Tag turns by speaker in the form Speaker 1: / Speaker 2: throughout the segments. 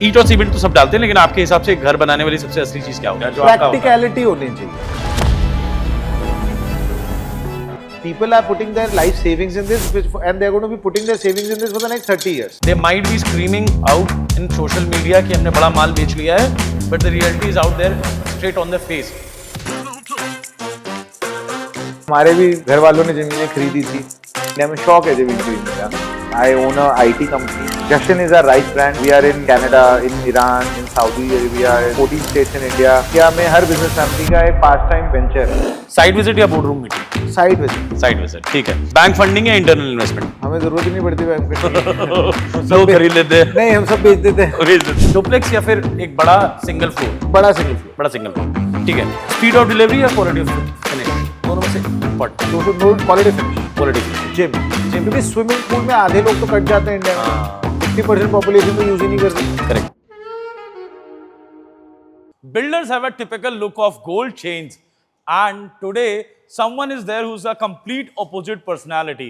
Speaker 1: ईट और सीमेंट तो सब डालते हैं, लेकिन आपके हिसाब से घर बनाने वाली सबसे असली चीज क्या होगा? जो
Speaker 2: प्रैक्टिकलिटी होनी चाहिए. People are putting their life savings in this, and they're going to be putting their savings in this for the next 30 years.
Speaker 1: They might be screaming out in social media कि हमने बड़ा माल बेच लिया है, but the reality is out there, straight on their face.
Speaker 2: हमारे भी घर वालों ने जमीनें खरीदी थी. हमें शौक है जमीन खरीदने का. I own a IT company. Justin is our rice brand. We are in Canada, in Iran, in Saudi Arabia, in 14 states in India. क्या में हर business family का एक पास टाइम वेंचर है.
Speaker 1: साइड विजिट या board room meeting?
Speaker 2: Side visit.
Speaker 1: Side visit, ठीक है. Bank funding या internal investment?
Speaker 2: हमें जरूरत ही नहीं पड़ती बैंक की.
Speaker 1: लोग खरीद लेते हैं.
Speaker 2: नहीं, हम सब बेच देते हैं.
Speaker 1: डुप्लेक्स या फिर एक बड़ा सिंगल फ्लोर?
Speaker 2: बड़ा सिंगल फ्लोर.
Speaker 1: बड़ा सिंगल फ्लोर, ठीक है. स्पीड ऑफ डिलीवरी या क्वालिटी ऑफ फिनिश? दोनों में से important.
Speaker 2: Quality finish.
Speaker 1: Quality.
Speaker 2: Gym. क्योंकि स्विमिंग पूल में आधे लोग तो कट जाते हैं इंडिया में. 50% पॉपुलेशन तो यूज ही नहीं करती.
Speaker 1: Correct. Builders have a typical look of gold chains, and today someone is there who's a complete opposite personality.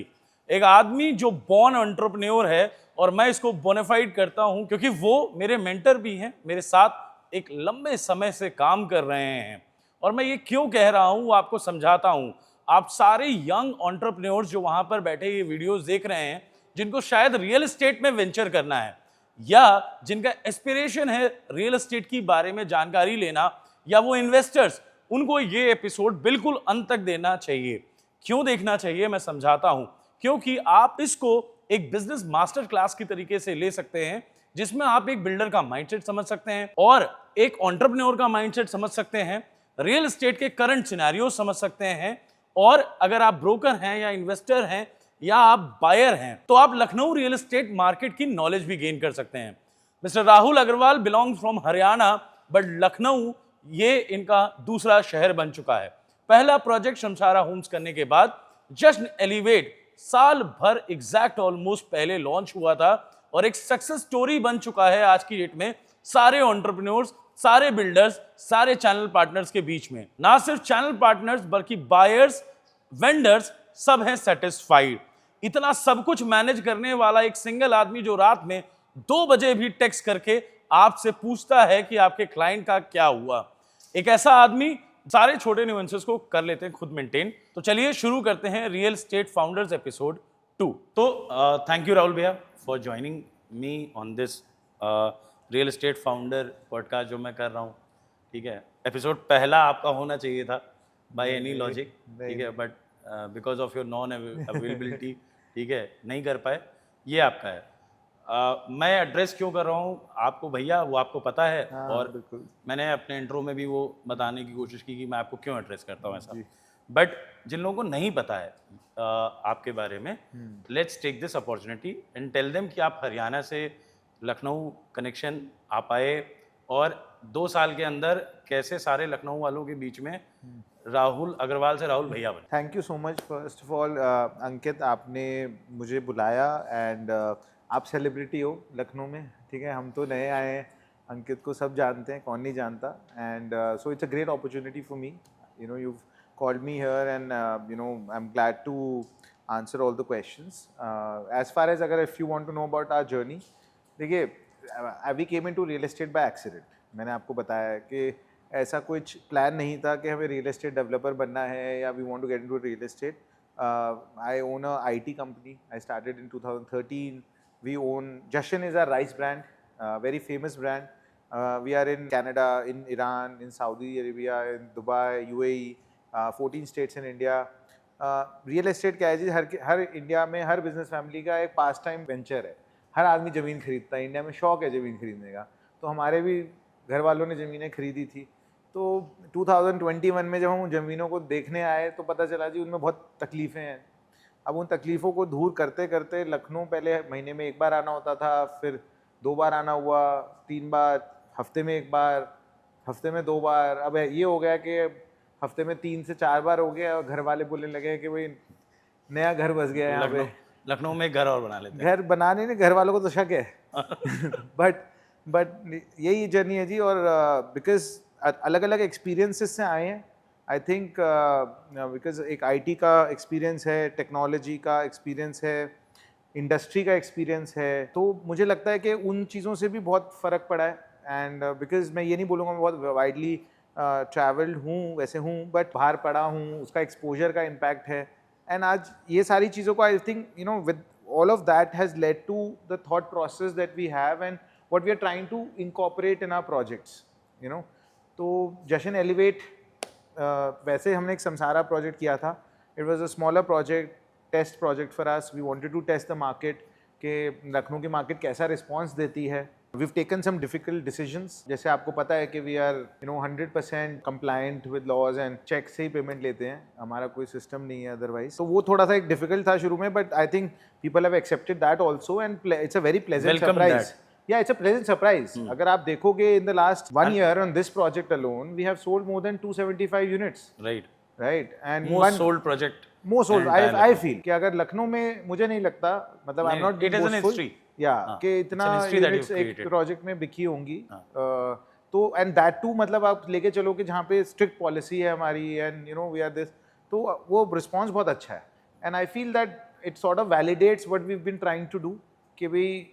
Speaker 1: एक आदमी जो born entrepreneur है, और मैं इसको बोनाफाइड करता हूं क्योंकि वो मेरे मेंटर भी हैं, मेरे साथ एक लंबे समय से काम कर रहे हैं. और मैं ये क्यों कह रहा हूं वो आपको समझाता हूं. आप सारे यंग एंटरप्रेन्योर्स जो वहां पर बैठे ये वीडियोस देख रहे हैं, जिनको शायद रियल एस्टेट में वेंचर करना है, या जिनका एस्पिरेशन है रियल एस्टेट की बारे में जानकारी लेना, या वो इन्वेस्टर्स, उनको ये एपिसोड बिल्कुल अंत तक देना चाहिए. क्यों देखना चाहिए मैं समझाता हूं. क्योंकि आप इसको एक बिजनेस मास्टर क्लास की तरीके से ले सकते हैं, जिसमें आप एक बिल्डर का माइंडसेट समझ सकते हैं और एक एंटरप्रेन्योर का माइंडसेट समझ सकते हैं, रियल एस्टेट के करंट सिनेरियो समझ सकते हैं, और अगर आप ब्रोकर हैं या इन्वेस्टर हैं या आप बायर हैं, तो आप लखनऊ रियल एस्टेट मार्केट की नॉलेज भी गेन कर सकते हैं. Mister Rahul Agarwal belongs from Haryana, but Lucknow ये इनका दूसरा शहर बन चुका है. पहला प्रोजेक्ट शमशारा होम्स करने के बाद जश्न एलिवेट साल भर एग्जैक्ट ऑलमोस्ट पहले लॉन्च हुआ था, और एक सक्सेस स्टोरी बन चुका है आज की डेट में सारे एंटरप्रेन्योर्स, सारे बिल्डर्स, सारे चैनल पार्टनर्स के बीच में. ना सिर्फ चैनल पार्टनर्स बल्कि बायर्स, वेंडर्स सब हैं सेटिस्फाइड. इतना सब कुछ मैनेज करने वाला एक सिंगल आदमी जो रात में 2 बजे भी टेक्स्ट करके आपसे पूछता है कि आपके क्लाइंट का क्या हुआ. एक ऐसा आदमी सारे छोटे न्यूएंसेस को कर लेते हैं खुद मेंटेन. तो चलिए शुरू करते हैं रियल एस्टेट फाउंडर्स एपिसोड 2. तो थैंक यू राहुल भैया for joining me on this real estate founder podcast जो मैं कर रहा हूँ. ठीक है, एपिसोड पहला आपका होना चाहिए था बाय एनी लॉजिक, ठीक है, but because of your non availability, ठीक है, नहीं कर पाए. ये आपका है. मैं एड्रेस क्यों कर रहा हूँ आपको भैया, वो आपको पता है. और
Speaker 2: बिल्कुल.
Speaker 1: मैंने अपने इंट्रो में भी वो बताने की कोशिश की कि मैं आपको क्यों एड्रेस करता हूँ ऐसा. बट जिन लोगों को नहीं पता है आपके बारे में, let's take this opportunity and tell them कि आप हरियाणा से लखनऊ कनेक्शन आप आए, और 2 साल के अंदर कैसे सारे लखनऊ वालों के बीच में राहुल अग्रवाल से राहुल भैया बने.
Speaker 2: Thank you so much. First of all Ankit, आपने मुझे बुलाया, एंड आप सेलिब्रिटी हो लखनऊ में, ठीक है. हम तो नए आए हैं, अंकित को सब जानते हैं, कौन नहीं जानता. And so it's a great opportunity for me. You know, you've called me here, and you know, I'm glad to answer all the questions. As far as अगर if you want to know about our journey, देखिए, we came into real estate by accident. मैंने आपको बताया कि ऐसा कुछ plan नहीं था कि हमें रियल एस्टेट डेवलपर बनना है या we want to get into real estate. I own a IT company. I started in 2013. We own Justin is our rice brand, very famous brand. We are in Canada, in Iran, in Saudi Arabia, in Dubai, UAE, 14 states in India. Real estate क्या है जी, हर India में हर business family का एक पास time venture है. हर आदमी ज़मीन खरीदता है. इंडिया में शौक है ज़मीन खरीदने का. तो हमारे भी घर वालों ने ज़मीनें खरीदी थी. तो 2021 में जब हम ज़मीनों को देखने आए तो पता चला जी उनमें बहुत तकलीफ़ें हैं. अब उन तकलीफ़ों को दूर करते करते लखनऊ पहले महीने में 1 बार आना होता था, फिर 2 बार आना हुआ, 3 बार, हफ्ते में 1 बार, हफ्ते में 2 बार. अब ये हो गया कि हफ्ते में 3 से 4 बार हो गया, और घर वाले बोलने लगे कि भाई नया घर बस गया यहाँ पे,
Speaker 1: लखनऊ में एक घर और बना लेते हैं.
Speaker 2: घर बनाने नहीं, घर वालों को तो शक है. बट यही जर्नी है जी. और बिकॉज अलग अलग एक्सपीरियंसेस से आए हैं. आई थिंक बिकॉज एक IT का एक्सपीरियंस है, टेक्नोलॉजी का एक्सपीरियंस है, इंडस्ट्री का एक्सपीरियंस है, तो मुझे लगता है कि उन चीज़ों से भी बहुत फ़र्क पड़ा है। एंड बिकॉज मैं ये नहीं बोलूँगा मैं बहुत वाइडली ट्रैवल्ड हूँ, वैसे हूँ, बट बाहर पढ़ा हूँ, उसका एक्सपोजर का इम्पैक्ट है। एंड आज ये सारी चीज़ों को I think with all of that has led to the thought process that we have and what we are trying to incorporate in our projects, तो जशन एलिवेट वैसे हमने एक समसारा प्रोजेक्ट किया था. It was a smaller project, test project for us. We wanted to test the market कि लखनऊ की market कैसा response देती है. We've taken some difficult decisions. जैसे आपको पता है कि we are 100% compliant with laws and check से ही पेमेंट लेते हैं, हमारा कोई सिस्टम नहीं है अदरवाइज. तो वो थोड़ा सा एक डिफिकल्ट था शुरू में, but I think people have accepted that also and it's a very pleasant
Speaker 1: Welcome
Speaker 2: surprise.
Speaker 1: that.
Speaker 2: Yeah, it's a pleasant surprise. अगर आप देखोगे in the last 1 year on this project alone, we have sold more than 275 units.
Speaker 1: Right.
Speaker 2: Right. And
Speaker 1: Most sold project.
Speaker 2: Most sold. I feel कि अगर लखनऊ में मुझे नहीं लगता, मतलब I'm not
Speaker 1: it is an history.
Speaker 2: कि इतना यूनिट्स एक प्रोजेक्ट में बिकी होंगी. तो एंड दैट टू मतलब आप लेके चलो कि जहाँ पे स्ट्रिक्ट पॉलिसी है हमारी एंड वी आर दिस, तो वो रिस्पॉन्स बहुत अच्छा है. And I feel that it sort of validates what we have been trying to do कि भाई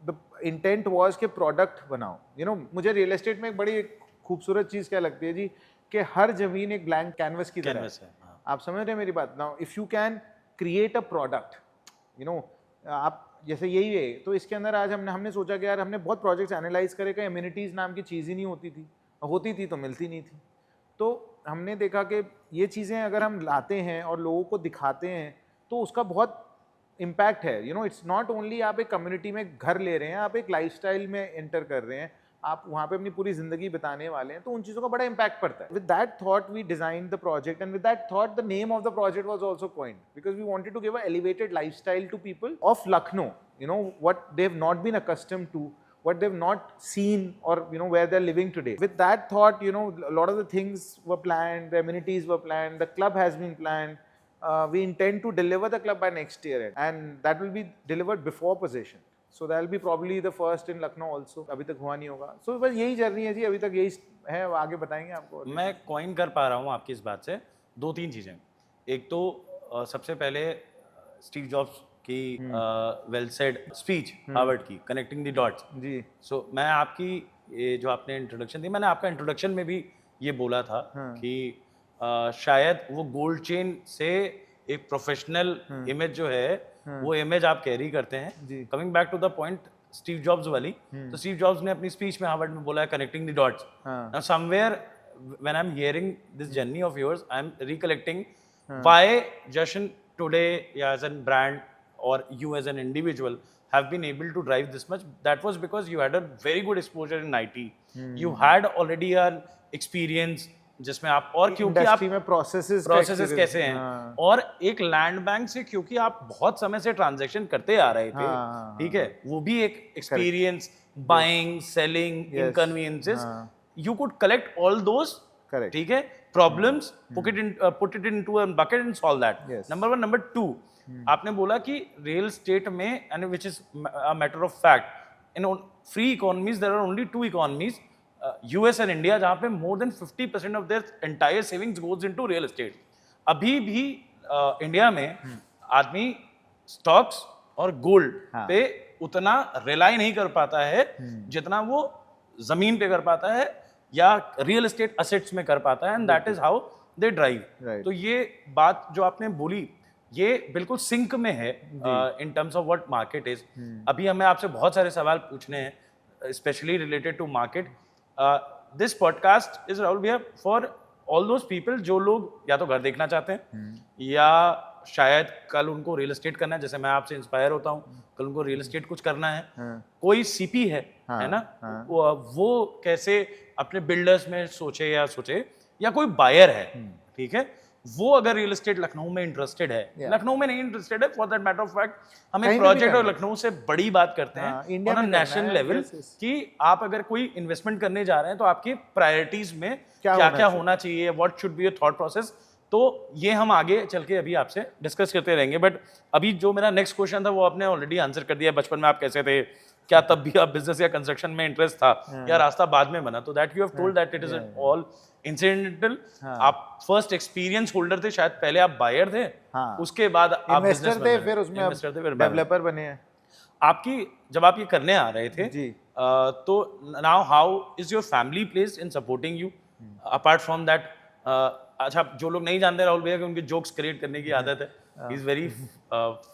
Speaker 2: द इंटेंट वाज कि प्रोडक्ट बनाओ. मुझे रियल एस्टेट में एक बड़ी खूबसूरत चीज़ क्या लगती है जी, कि हर जमीन एक ब्लैंक कैनवस की तरह है. आप समझ रहे हैं मेरी बात. Now if you can create a product, आप जैसे यही है, तो इसके अंदर आज हमने सोचा कि यार हमने बहुत प्रोजेक्ट्स एनालाइज करे कि एमिनिटीज़ नाम की चीज़ ही नहीं होती थी तो मिलती नहीं थी. तो हमने देखा कि ये चीज़ें अगर हम लाते हैं और लोगों को दिखाते हैं तो उसका बहुत इम्पैक्ट है. इट्स नॉट ओनली आप एक कम्युनिटी में घर ले रहे हैं, आप एक लाइफस्टाइल में एंटर कर रहे हैं, आप वहाँ पे अपनी पूरी ज़िंदगी बिताने वाले हैं, तो उन चीज़ों का बड़ा इम्पैक्ट पड़ता है. With that thought we design the project and with that thought the name of the project was also coined because we wanted to give a elevated lifestyle to people of Lucknow, what they have not been accustomed to, what they've not seen, or where they're living today. With that thought, a lot of the things were planned, the amenities were planned, the club has been planned. We intend to deliver the club by next year and that will be delivered before possession. So that will be probably the first in Lucknow also. अभी तक हुआ नहीं होगा. So बस यही journey है जी, अभी तक यही है, आगे बताएंगे आपको.
Speaker 1: मैं कॉइन कर पा रहा हूँ आपकी इस बात से 2-3 चीज़ें. एक तो सबसे पहले स्टीव जॉब्स की वेल सेड स्पीच हार्वर्ड की, कनेक्टिंग द डॉट्स
Speaker 2: जी.
Speaker 1: सो मैं आपकी ये जो आपने इंट्रोडक्शन दी, मैंने आपका इंट्रोडक्शन में भी ये बोला था कि शायद वो गोल्ड चेन से एक प्रोफेशनल इमेज जो है वो इमेज आप कैरी करते हैं. Coming back to the point Steve Jobs वाली, तो स्टीव जॉब्स ने अपनी स्पीच में हार्वर्ड में बोला है connecting the dots. Now somewhere when I am hearing this journey of yours, I am recollecting why Jashan today या as an brand or you as an individual have been able to drive this much. That was because you had a very good exposure in IT. You had already an experience जिसमें आप, और क्योंकि आप
Speaker 2: में processes
Speaker 1: कैसे हैं, और एक लैंड बैंक से क्योंकि आप बहुत समय से ट्रांजैक्शन करते आ रहे थे, ठीक है, वो भी एक experience, buying, selling, inconveniences, you could collect all those, ठीक है, problems, put it into a bucket and solve that. Number 1. Number 2, आपने बोला कि रियल एस्टेट में, and which is a matter of fact, in free economies there are only 2 economies, US and India, जहां पे more than 50% of their entire savings goes into real estate. अभी भी India में आदमी स्टॉक्स और gold पे उतना रिलाई नहीं कर पाता है जितना वो जमीन पे कर पाता है या रियल एस्टेट असेट्स में कर पाता है, and that is how they drive. तो ये बात जो आपने बोली ये बिल्कुल सिंक में है in terms of what market is. अभी हमें आपसे बहुत सारे सवाल पूछने हैं specially related to market. This podcast is Rahul भैया फॉर ऑल दोज पीपल जो लोग या तो घर देखना चाहते हैं या शायद कल उनको रियल एस्टेट करना है, जैसे मैं आपसे इंस्पायर होता हूँ, कल उनको रियल एस्टेट कुछ करना है. कोई सीपी है ना, वो कैसे अपने बिल्डर्स में सोचे, या कोई बायर है, ठीक है, वो अगर रियल एस्टेट लखनऊ में इंटरेस्टेड है, लखनऊ में नहीं इंटरेस्टेड है, for that matter of fact, हम एक प्रोजेक्ट और लखनऊ से बड़ी बात करते हैं ऑन अ नेशनल लेवल कि आप अगर कोई इन्वेस्टमेंट करने जा रहे हैं तो आपकी प्रायोरिटीज में क्या होना चाहिए, what should be your thought process. तो ये हम आगे चल के अभी आपसे डिस्कस करते रहेंगे. बट अभी जो मेरा नेक्स्ट क्वेश्चन था वो आपने ऑलरेडी आंसर कर दिया. बचपन में आप कैसे थे, क्या तब भी आप बिजनेस या कंस्ट्रक्शन में इंटरेस्ट था या रास्ता बाद में बना? तो that you have told that it is all incidental. आप फर्स्ट एक्सपीरियंस होल्डर थे, शायद पहले आप बायर थे,
Speaker 2: हाँ।
Speaker 1: उसके बाद आप
Speaker 2: इन्वेस्टर थे, फिर उसमें
Speaker 1: इन्वेस्टर थे, फिर
Speaker 2: डेवलपर बने हैं।
Speaker 1: आपकी जब आप ये करने आ रहे थे
Speaker 2: जी।
Speaker 1: तो now how is your family placed in supporting you apart from that? अच्छा, जो लोग नहीं जानते राहुल भैया कि उनकी जोक्स क्रिएट करने की आदत है, he is very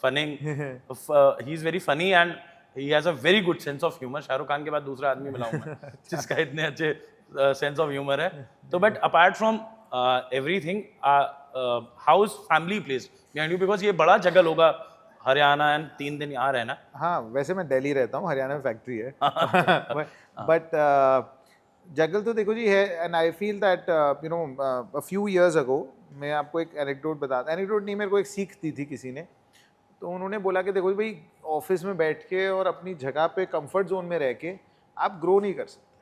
Speaker 1: funning, he is very funny and he has a very good sense of humour. Shahrukh Khan के बाद दूसरा आदमी मिला हूं मैं जिसका इतने अच्छे सेंस ऑफ ह्यूमर है। तो but apart from everything, how is family placed behind you? Because ये बड़ा जगल होगा हरियाणा एंड 3 दिन यहाँ रहना।
Speaker 2: हाँ, वैसे मैं दिल्ली रहता हूँ, हरियाणा में फैक्ट्री है। बट जगल तो देखो जी है, and I feel that you know a few years ago, मैं आपको एक एनेक्डोट बताता, एनेक्डोट नहीं, मेरे को एक सीख दी थी किसी ने। तो उन्होंने बोला कि देखो भाई, ऑफिस में बैठ के और अपनी जगह पे कंफर्ट जोन में रह के आप ग्रो नहीं कर सकते,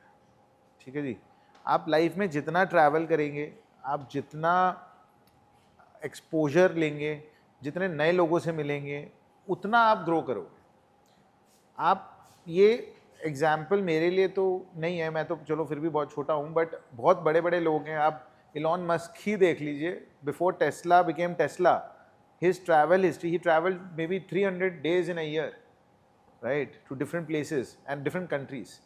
Speaker 2: ठीक है जी। आप लाइफ में जितना ट्रैवल करेंगे, आप जितना एक्सपोजर लेंगे, जितने नए लोगों से मिलेंगे, उतना आप ग्रो करोगे। आप ये एग्जाम्पल मेरे लिए तो नहीं है, मैं तो चलो फिर भी बहुत छोटा हूँ, बट बहुत बड़े बड़े लोग हैं। आप इलॉन मस्क ही देख लीजिए, before Tesla became Tesla, his travel history, he travelled may be 300 days in a year, right, to different places and different countries.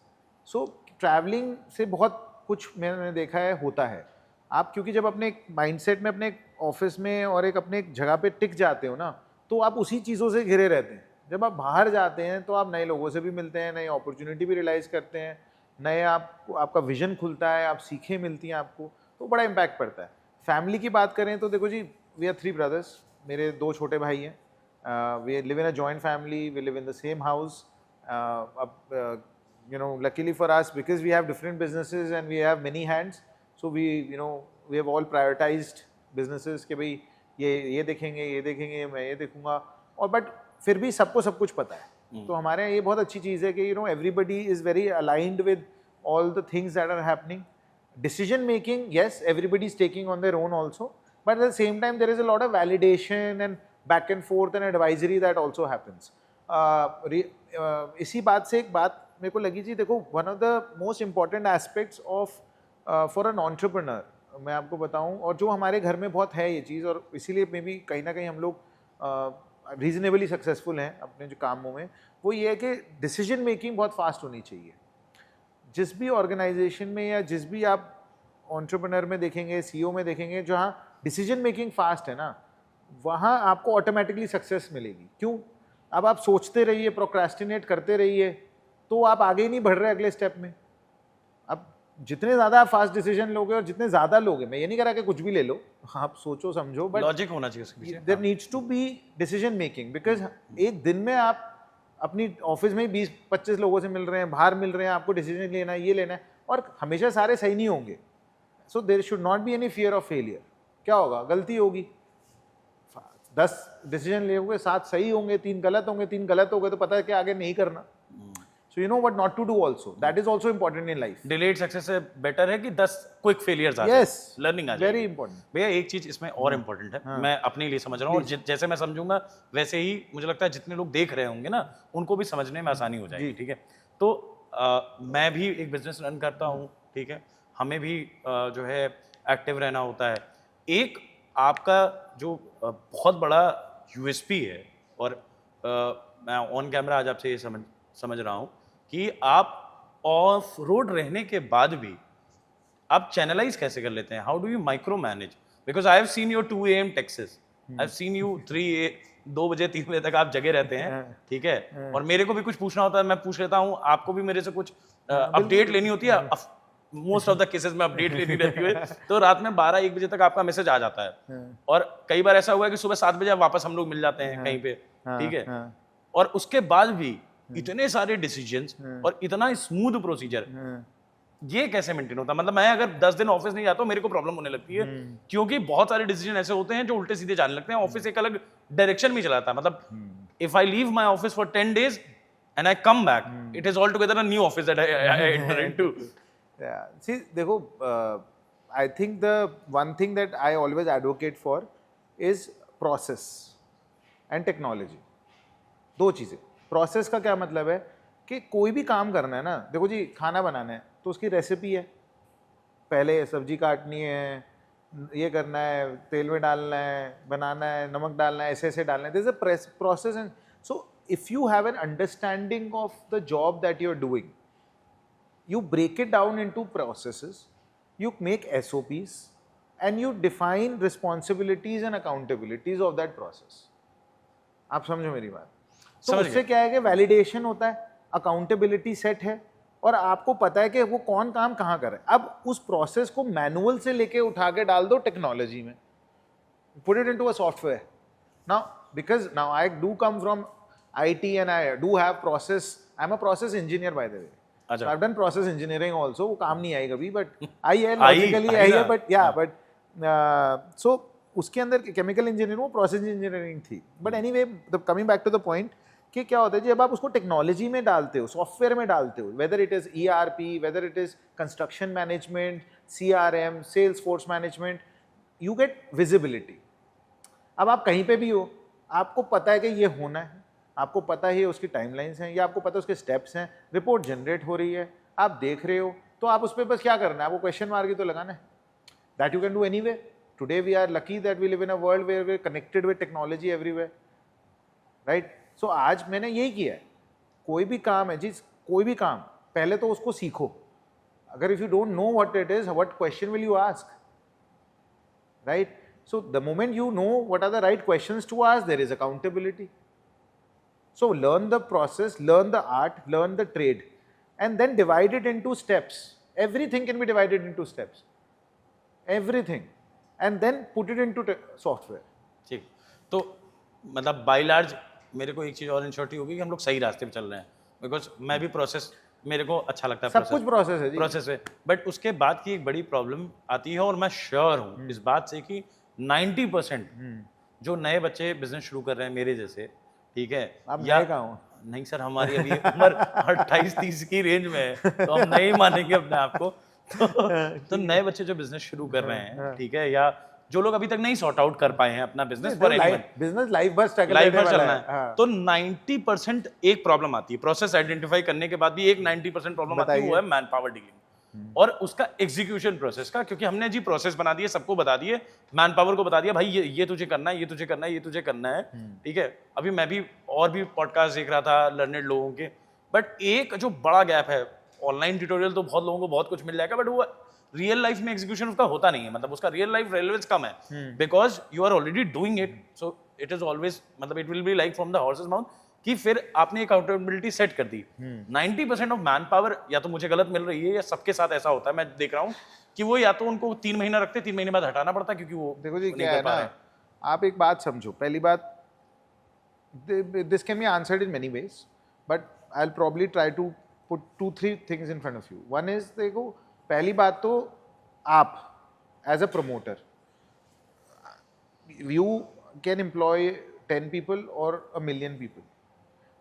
Speaker 2: So travelling से बहुत कुछ मैंने देखा है होता है। आप क्योंकि जब अपने माइंडसेट में, अपने ऑफिस में और एक अपने जगह पे टिक जाते हो ना, तो आप उसी चीज़ों से घिरे रहते हैं। जब आप बाहर जाते हैं तो आप नए लोगों से भी मिलते हैं, नई अपॉर्चुनिटी भी रियलाइज करते हैं, नए आपका विजन खुलता है, आप सीखें मिलती हैं आपको, तो बड़ा इम्पैक्ट पड़ता है। फैमिली की बात करें तो देखो जी, वी आर 3 brothers, मेरे 2 छोटे भाई हैं। We live in a joint family, we live in the same house. अब you know, luckily for us, because we have different businesses and we have many hands, so we, you know, we have all prioritized businesses कि भाई ये देखेंगे, मैं ये देखूंगा, और but फिर भी सबको सब कुछ पता है। तो हमारे यहाँ ये बहुत अच्छी चीज़ है कि, you know, everybody is very aligned with all the things that are happening. Decision making, yes, everybody is taking on their own also, but at the same time there is a lot of validation and back and forth and advisory that also happens. इसी बात से एक बात मेरे को लगी जी, देखो, one of the most important aspects of for an entrepreneur, मैं आपको बताऊं, और जो हमारे घर में बहुत है ये चीज़, और इसीलिए मे बी कहीं ना कहीं हम लोग रीजनेबली सक्सेसफुल हैं अपने जो कामों में, वो ये है कि डिसीजन मेकिंग बहुत फास्ट होनी चाहिए। जिस भी ऑर्गेनाइजेशन में या जिस भी आप एंटरप्रेन्योर में देखेंगे, सीईओ में देखेंगे, जहाँ डिसीजन मेकिंग फास्ट है ना, वहाँ आपको ऑटोमेटिकली सक्सेस मिलेगी। क्यों? अब आप सोचते रहिए, प्रोक्रेस्टिनेट करते रहिए, तो आप आगे ही नहीं बढ़ रहे अगले स्टेप में। अब जितने ज़्यादा आप फास्ट डिसीजन लोगे और जितने ज़्यादा लोगे, मैं ये नहीं कह रहा कि कुछ भी ले लो, आप सोचो समझो, बट
Speaker 1: लॉजिक होना चाहिए उसके पीछे।
Speaker 2: There needs to be decision making, because एक दिन में आप अपनी ऑफिस में 20-25 लोगों से मिल रहे हैं, बाहर मिल रहे हैं, आपको डिसीजन लेना है, ये लेना है, और हमेशा सारे सही नहीं होंगे। So there should not be any fear of failure. क्या होगा? गलती होगी। 10 डिसीजन लोगे, 7 सही होंगे, 3 गलत होंगे, 3 गलत हो गए तो पता है कि आगे नहीं करना। So you know what not to do also. That is also important in life.
Speaker 1: Delayed success से बेटर है कि 10 क्विक फेलियर्स आ जाए,
Speaker 2: Yes.
Speaker 1: लर्निंग आ जाए।
Speaker 2: Very important.
Speaker 1: भैया एक चीज इसमें और इम्पोर्टेंट है, मैं अपने लिए समझ रहा हूँ, और जैसे मैं समझूंगा वैसे ही मुझे लगता है जितने लोग देख रहे होंगे ना, उनको भी समझने में आसानी हो जाएगी, ठीक है? तो मैं भी एक बिजनेस रन करता हूँ, ठीक है, हमें भी जो है एक्टिव रहना होता है। एक आपका जो बहुत बड़ा यूएसपी है, और मैं ऑन कैमरा आज आपसे ये समझ रहा हूँ कि आप ऑफ रोड रहने के बाद भी आप चैनलाइज कैसे कर लेते हैं? How do you micro manage? Because I have seen your 2 AM Texas, I have seen you 2 बजे 3 बजे तक आप जगे रहते हैं, ठीक है, और मेरे को भी कुछ पूछना होता है, मैं पूछ लेता हूँ, आपको भी मेरे से कुछ अपडेट लेनी होती है, मोस्ट ऑफ द केसेस में अपडेट लेनी रहती है, तो रात में 12-1 बजे तक आपका मैसेज आ जाता है, और कई बार ऐसा हुआ है कि सुबह 7 बजे वापस हम लोग मिल जाते हैं कहीं पे, ठीक है, और उसके बाद भी इतने सारे डिसीजंस और इतना स्मूथ प्रोसीजर, ये कैसे मेंटेन होता है? मतलब मैं अगर 10 दिन ऑफिस नहीं जाता हूँ, मेरे को प्रॉब्लम होने लगती है, क्योंकि बहुत सारे डिसीजन ऐसे होते हैं जो उल्टे सीधे जाने लगते हैं, ऑफिस एक अलग डायरेक्शन में चलाता है। मतलब if I leave my office for 10 days and I come back, it is all together a new office that I enter into.
Speaker 2: See, देखो, I think the one thing that I always advocate for is process and technology. 2 चीज़ें। Process का क्या मतलब है कि कोई भी काम करना है ना, देखो जी खाना बनाना है तो उसकी रेसिपी है, पहले सब्जी काटनी है, ये करना है, तेल में डालना है, बनाना है, नमक डालना है, ऐसे ऐसे डालना है, there is a process. And so if you have an understanding of the job that you are doing, you break it down into processes, you make SOPs, and you define responsibilities and accountabilities of that process. आप समझो मेरी बात। तो
Speaker 1: समझ
Speaker 2: उससे
Speaker 1: गए।
Speaker 2: क्या है कि वैलिडेशन होता है, अकाउंटेबिलिटी सेट है, और आपको पता है कि वो कौन काम कहाँ कर रहा है। अब उस प्रोसेस को मैनुअल से लेके उठा के डाल दो टेक्नोलॉजी में, put it into a software. Now, because now I do come from IT and I do have process, I'm a process engineer by the way.
Speaker 1: अच्छा।
Speaker 2: So I've done process engineering also, वो काम नहीं आई कभी, but आई है
Speaker 1: आई
Speaker 2: logically आई है,
Speaker 1: ना।
Speaker 2: but yeah, but so उसके अंदर केमिकल इंजीनियरिंग वो प्रोसेस इंजीनियरिंग थी। But anyway, coming back to the point कि क्या होता है जब आप उसको टेक्नोलॉजी में डालते हो, सॉफ्टवेयर में डालते हो, whether it is ERP, whether it is construction management, CRM, sales force management, you get visibility. अब आप कहीं पे भी हो, आपको पता है कि ये होना है, आपको पता है उसकी टाइमलाइंस हैं, या आपको पता है उसके स्टेप्स हैं, रिपोर्ट जनरेट हो रही है, आप देख रहे हो, तो आप उस पर बस क्या करना है, आपको क्वेश्चन मार्क ही तो लगाना है। That you can do anyway. Today we are lucky that we live in a world where we are connected with technology everywhere, right. So आज मैंने यही किया है, कोई भी काम है जी, कोई भी काम पहले तो उसको सीखो। अगर if you don't know what it is, what question will you ask, right. So the moment you know what are the right questions to ask, there is accountability. So learn the process, learn the art, learn the trade, and then divide it into steps. Everything can be divided into steps. Everything. And then put it into software.
Speaker 1: ठीक। तो मतलब by large मेरे को एक चीज़ और इंश्योरिटी होगी कि हम लोग सही रास्ते पे चल रहे हैं, बिकॉज मैं भी प्रोसेस, मेरे को अच्छा लगता है
Speaker 2: सब कुछ प्रोसेस है जी।
Speaker 1: प्रोसेस है। बट उसके बाद की एक बड़ी प्रॉब्लम आती है, और मैं श्योर हूँ इस बात से कि 90% जो नए बच्चे बिजनेस शुरू कर रहे हैं मेरे जैसे, ठीक है,
Speaker 2: आप
Speaker 1: या
Speaker 2: नए कहाँ हो?
Speaker 1: नहीं सर, हमारी अभी उम्र 28-30 की रेंज में है, तो हम नहीं मानेंगे अपने आप को। तो नए बच्चे जो बिजनेस शुरू कर रहे हैं, ठीक है, या जो लोग अभी तक नहीं सॉर्ट आउट कर पाए हैं अपना business, for anyone,
Speaker 2: business life भर स्ट्रगल
Speaker 1: लाइफ भर
Speaker 2: करने
Speaker 1: चलना
Speaker 2: वाला
Speaker 1: है,
Speaker 2: हाँ।
Speaker 1: तो 90% एक प्रॉब्लम आती है। प्रोसेस आइडेंटिफाई करने के बाद भी एक 90% प्रॉब्लम आती है, वो है मैन पावर डीलिंग और उसका एग्जीक्यूशन प्रोसेस का। क्योंकि हमने जी प्रोसेस बना दिए, सबको बता दिए, मैन पावर को बता दिया, भाई ये तुझे करना है, ये तुझे करना है, ये तुझे करना है, ठीक है। अभी मैं भी और भी पॉडकास्ट देख रहा था लर्नेड लोगों के, बट एक जो बड़ा गैप है, ऑनलाइन ट्यूटोरियल तो बहुत लोगों को बहुत कुछ मिल जाएगा, बट वो रियल लाइफ में एग्जीक्यूशन उसका होता नहीं है, मतलब उसका रियल लाइफ रेलेवेंस कम है, because you are already doing it. So it is always, मतलब it will be like from the horse's mouth, कि फिर आपने अकाउंटेबिलिटी सेट कर दी। 90% ऑफ मैन पावर या तो मुझे गलत मिल रही है, या सबके साथ ऐसा होता है, मैं देख रहा हूँ कि वो या तो उनको 3 महीना रखते, 3 महीने बाद हटाना पड़ता है, क्योंकि वो
Speaker 2: देखो जी
Speaker 1: नहीं
Speaker 2: क्या
Speaker 1: कर
Speaker 2: है
Speaker 1: पा
Speaker 2: ना,
Speaker 1: रहे।
Speaker 2: आप एक बात समझो। पहली बात, this can be answered in many ways, but I will probably try to put 2-3 things in front of you. One is, देखो पहली बात तो आप as a promoter, you can employ 10 people or a million people.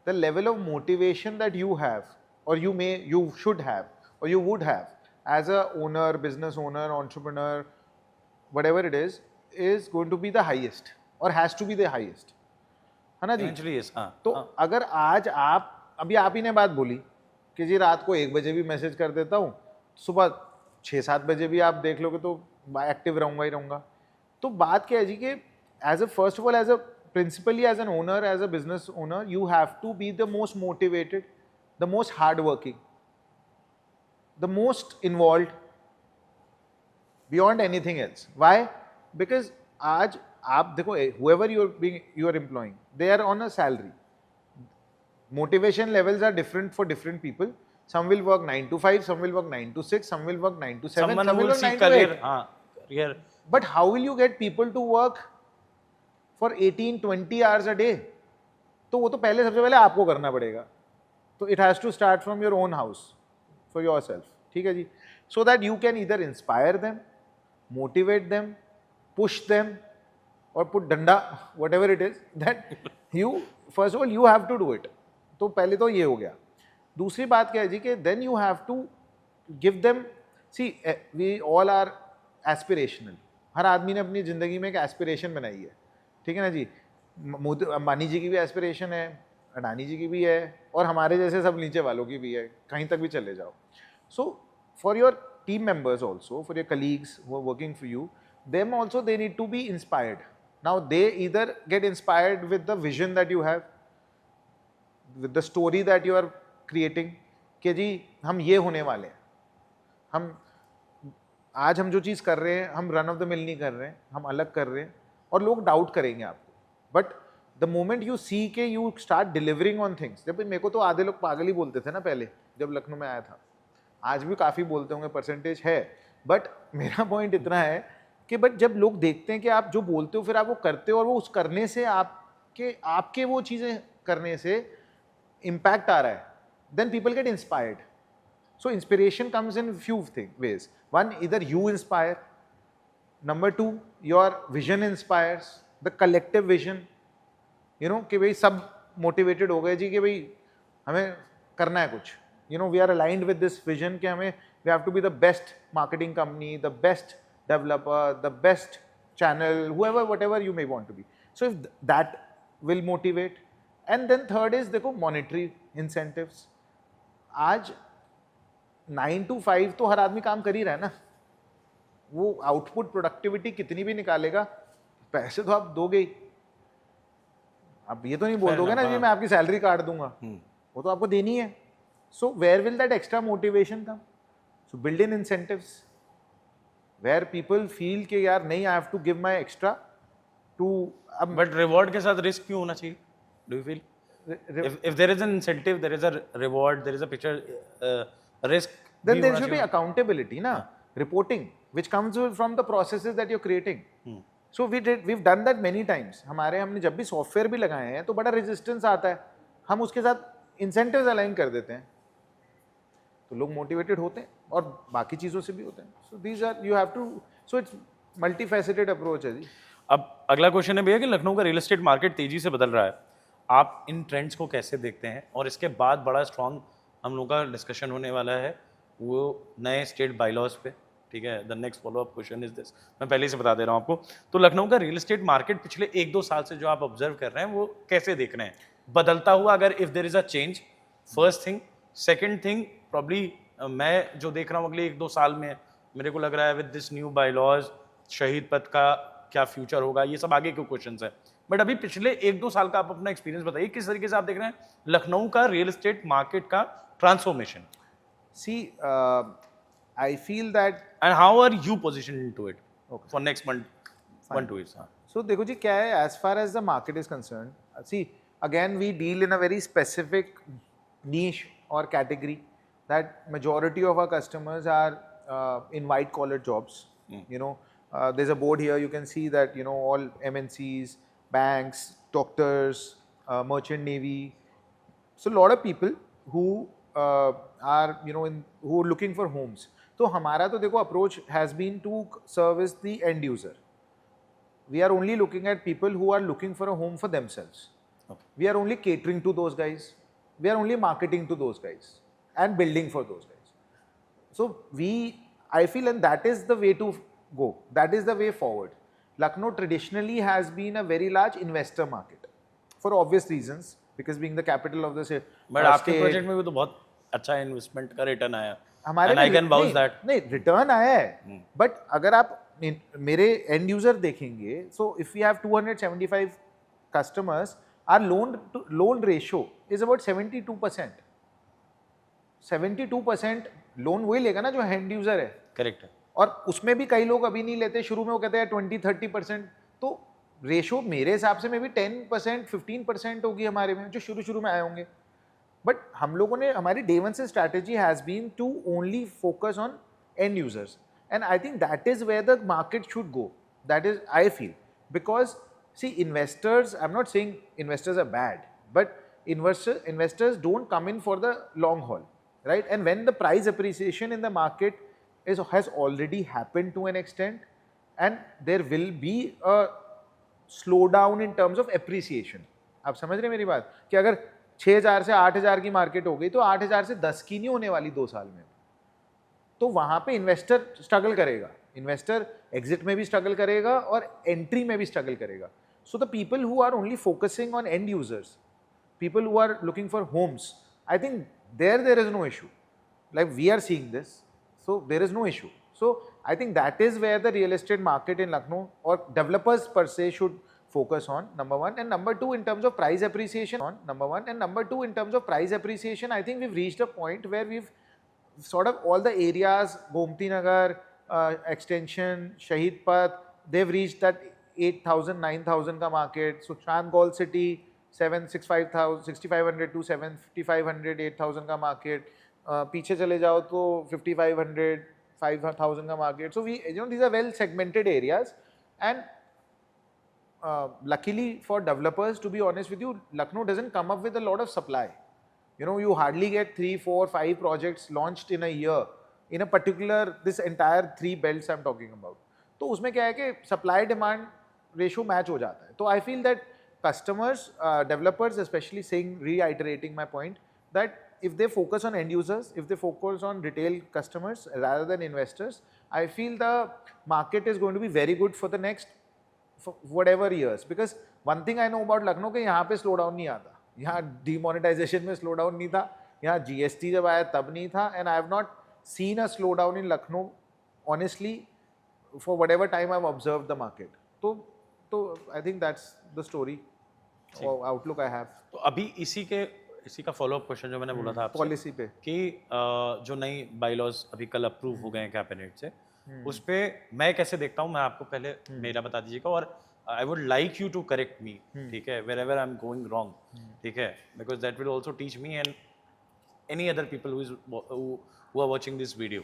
Speaker 2: The level of motivation that you have, or you should have, or you would have as a owner, business owner, entrepreneur, whatever it is going to be the highest or has to be the highest. है ना जी?
Speaker 1: Eventually, yes, हाँ,
Speaker 2: तो
Speaker 1: हाँ।
Speaker 2: अगर आज अभी आप ही ने बात बोली कि जी रात को 1 बजे भी मैसेज कर देता हूँ, सुबह 6-7 बजे भी आप देख लोगे तो एक्टिव रहूंगा ही रहूंगा। तो बात क्या है जी कि as a first of all, as a principally, as an owner, as a business owner, you have to be the most motivated, the most hard working, the most involve beyond anything else. Why? Because आज आप देखो, whoever you are employing, they are on a salary. Motivation levels are different for different people. Some will work 9 to 5, some will work 9 to 6, some will work 9 to 7,
Speaker 1: Someone
Speaker 2: some will
Speaker 1: will
Speaker 2: work
Speaker 1: see
Speaker 2: 9 to
Speaker 1: career,
Speaker 2: 8.
Speaker 1: हाँ, career.
Speaker 2: But how will you get people to work for 18-20 hours a day? तो वो तो पहले, सबसे पहले आपको करना पड़ेगा। तो it has to start from your own house, for yourself. ठीक है जी? So that you can either inspire them, motivate them, push them, or put डंडा, whatever it is, that you, first of all, you have to do it. तो पहले तो ये हो गया। दूसरी बात क्या है जी कि then you have to give them, see, we all are aspirational. हर आदमी ने अपनी ज़िंदगी में एक एस्पिरेशन बनाई है, ठीक है ना जी? अंबानी जी की भी एस्पिरेशन है, अडानी जी की भी है और हमारे जैसे सब नीचे वालों की भी है, कहीं तक भी चले जाओ. So for your team members also, for your colleagues who are working for you, them also they need to be inspired. Now they either get inspired with the vision that you have, with the story that you are creating, कि जी हम ये होने वाले हैं, हम आज हम जो चीज़ कर रहे हैं हम रन ऑफ द मिल नहीं कर रहे हैं, हम अलग कर रहे हैं और लोग डाउट करेंगे आपको. But the moment you see के you start delivering on things. जब मेरे को तो आधे लोग पागल ही बोलते थे ना पहले जब लखनऊ में आया था, आज भी काफ़ी बोलते होंगे, परसेंटेज है. बट मेरा पॉइंट इतना है कि बट जब लोग देखते हैं कि आप जो बोलते हो फिर आप वो करते हो और वो उस करने से आपके वो चीज़ें करने से इम्पैक्ट आ रहा है, then people get inspired. So inspiration comes in few ways. One, either you inspire. Number two, your vision inspires. The collective vision. You know कि भाई सब motivated हो गए जी कि भाई हमें करना है कुछ. You know we are aligned with this vision कि हमें we have to be the best marketing company, the best developer, the best channel, whoever, whatever you may want to be. So if that will motivate. And then third is देखो monetary incentives. आज 9 to 5 तो हर आदमी काम कर ही रहा है ना, वो आउटपुट प्रोडक्टिविटी कितनी भी निकालेगा पैसे तो आप दोगे ही. आप ये तो नहीं बोल दोगे ना जी मैं आपकी सैलरी काट दूंगा, वो तो आपको देनी है. So where will that extra motivation come? So build in incentives where people feel कि यार नहीं I have to give my extra too.
Speaker 1: But reward के साथ रिस्क क्यों होना चाहिए? Do you feel if there is an incentive, there is a reward, there is a picture risk,
Speaker 2: then there should be accountability na, reporting which comes from the processes that you're creating. So we've done that many times. हमने जब भी software भी लगाए हैं तो बड़ा resistance आता है, हम उसके साथ इंसेंटिव्स अलाइन कर देते हैं तो लोग मोटिवेटेड होते हैं और बाकी चीज़ों से भी होते हैं. So these are you have to, so it's multi faceted approach है जी.
Speaker 1: अब अगला क्वेश्चन है भैया कि लखनऊ का रियल एस्टेट मार्केट तेजी से बदल रहा है, आप इन ट्रेंड्स को कैसे देखते हैं? और इसके बाद बड़ा स्ट्रॉन्ग हम लोग का डिस्कशन होने वाला है वो नए स्टेट बाईलॉज पे. ठीक है, the next follow up question is this, मैं पहले से बता दे रहा हूँ आपको. तो लखनऊ का रियल एस्टेट मार्केट पिछले 1-2 साल से जो आप ऑब्जर्व कर रहे हैं वो कैसे देख रहे हैं बदलता हुआ, अगर if there is a change? First thing. Second thing, probably मैं जो देख रहा हूँ अगले 1-2 साल में मेरे को लग रहा है विद दिस न्यू बाईलॉज शहीद पथ का क्या फ्यूचर होगा, ये सब आगे के क्वेश्चन है. बट अभी पिछले 1-2 साल का आप अपना एक्सपीरियंस बताइए, किस तरीके से आप देख रहे हैं लखनऊ का रियल एस्टेट मार्केट का transformation?
Speaker 2: See I feel that
Speaker 1: and how are you positioned into it for next 1-2 years?
Speaker 2: So देखो जी क्या है, as far as the market is concerned, see again we deal in a very specific niche or category that majority of our customers are in white collar jobs. You know, there's a board here, you can see that, you know, all MNCs, banks, doctors, merchant navy. So a lot of people who are, you know, who are looking for homes. तो हमारा तो देखो approach has been to service the end user. We are only looking at people who are looking for a home for themselves. Okay. We are only catering to those guys. We are only marketing to those guys and building for those guys. So I feel, and that is the way to go. That is the way forward. Lucknow traditionally has been a very large investor market for obvious reasons, because being the capital of the state.
Speaker 1: But आपके project में भी तो बहुत अच्छा investment का return आया.
Speaker 2: हमारे
Speaker 1: and I can vouch that.
Speaker 2: नहीं रिटर्न आया है, बट अगर आप मेरे एंड यूजर देखेंगे, so if we have 275 customers, our loan ratio is about 72%. 72% loan वही लेगा ना जो एंड यूजर है.
Speaker 1: करेक्ट है.
Speaker 2: और उसमें भी कई लोग अभी नहीं लेते, शुरू में वो कहते हैं 20-30%. तो रेशो मेरे हिसाब से में भी 10% 15% होगी हमारे में जो शुरू में आए होंगे. बट हम लोगों ने, हमारी डे वन से strategy has been to only focus on end users, and I think that is where the market should go. That is I feel, because see, investors, I'm not saying investors are bad, but investors don't come in for the long haul, right? And when the price appreciation in the market has already happened to an extent, and there will be a slowdown in terms of appreciation. आप समझ रहे हैं मेरी बात कि अगर 6,000 से 8,000 की मार्केट हो गई तो 8,000 से 10 की नहीं होने वाली 2 साल में. तो वहाँ पे इन्वेस्टर स्ट्रगल करेगा, इन्वेस्टर एग्जिट में भी स्ट्रगल करेगा और एंट्री में भी स्ट्रगल करेगा. So the people who are only focusing on end users, people who are looking for homes, I think there is no issue. Like we are seeing this, so there is no issue. So I think that is where the real estate market in Lucknow or developers per se should focus on, number one. And number two, in terms of price appreciation, I think we've reached a point where we've sort of all the areas, Gomti Nagar, extension, Shahid Path, they've reached that 8,000, 9,000 ka market. So Chand Gaul City, 6,500 to 7,500, 8,000 का market. पीछे चले जाओ तो 5,500, 5,000 का market. So we, these are well segmented areas, and luckily for developers, to be honest with you, Lucknow doesn't come up with a lot of supply. You hardly get 3, 4, 5 projects launched in a year in a particular, this entire 3 belts I'm talking about. तो उसमें क्या है कि supply demand ratio match हो जाता है. तो I feel that customers, developers especially, reiterating my point, that if they focus on end users, if they focus on retail customers rather than investors, I feel the market is going to be very good for the next whatever years. Because one thing I know about Lucknow कि यहाँ पे slowdown नहीं आता, यहाँ demonetization में slowdown नहीं था, यहाँ GST जब आया तब नहीं था, and I have not seen a slowdown in Lucknow honestly for whatever time I've observed the market. तो I think that's the story or outlook I have.
Speaker 1: तो अभी इसी का फॉलो अप क्वेश्चन जो मैंने बोला था आपसे
Speaker 2: पॉलिसी पे
Speaker 1: कि जो नई बाईलॉज अभी कल अप्रूव हो गए हैं कैबिनेट से, उस पे मैं कैसे देखता हूँ, मैं आपको पहले मेरा बता दीजिएगा, और I would like you to correct me, ठीक है, wherever I am going wrong, ठीक है, because that will also teach me and any other people who are watching this video.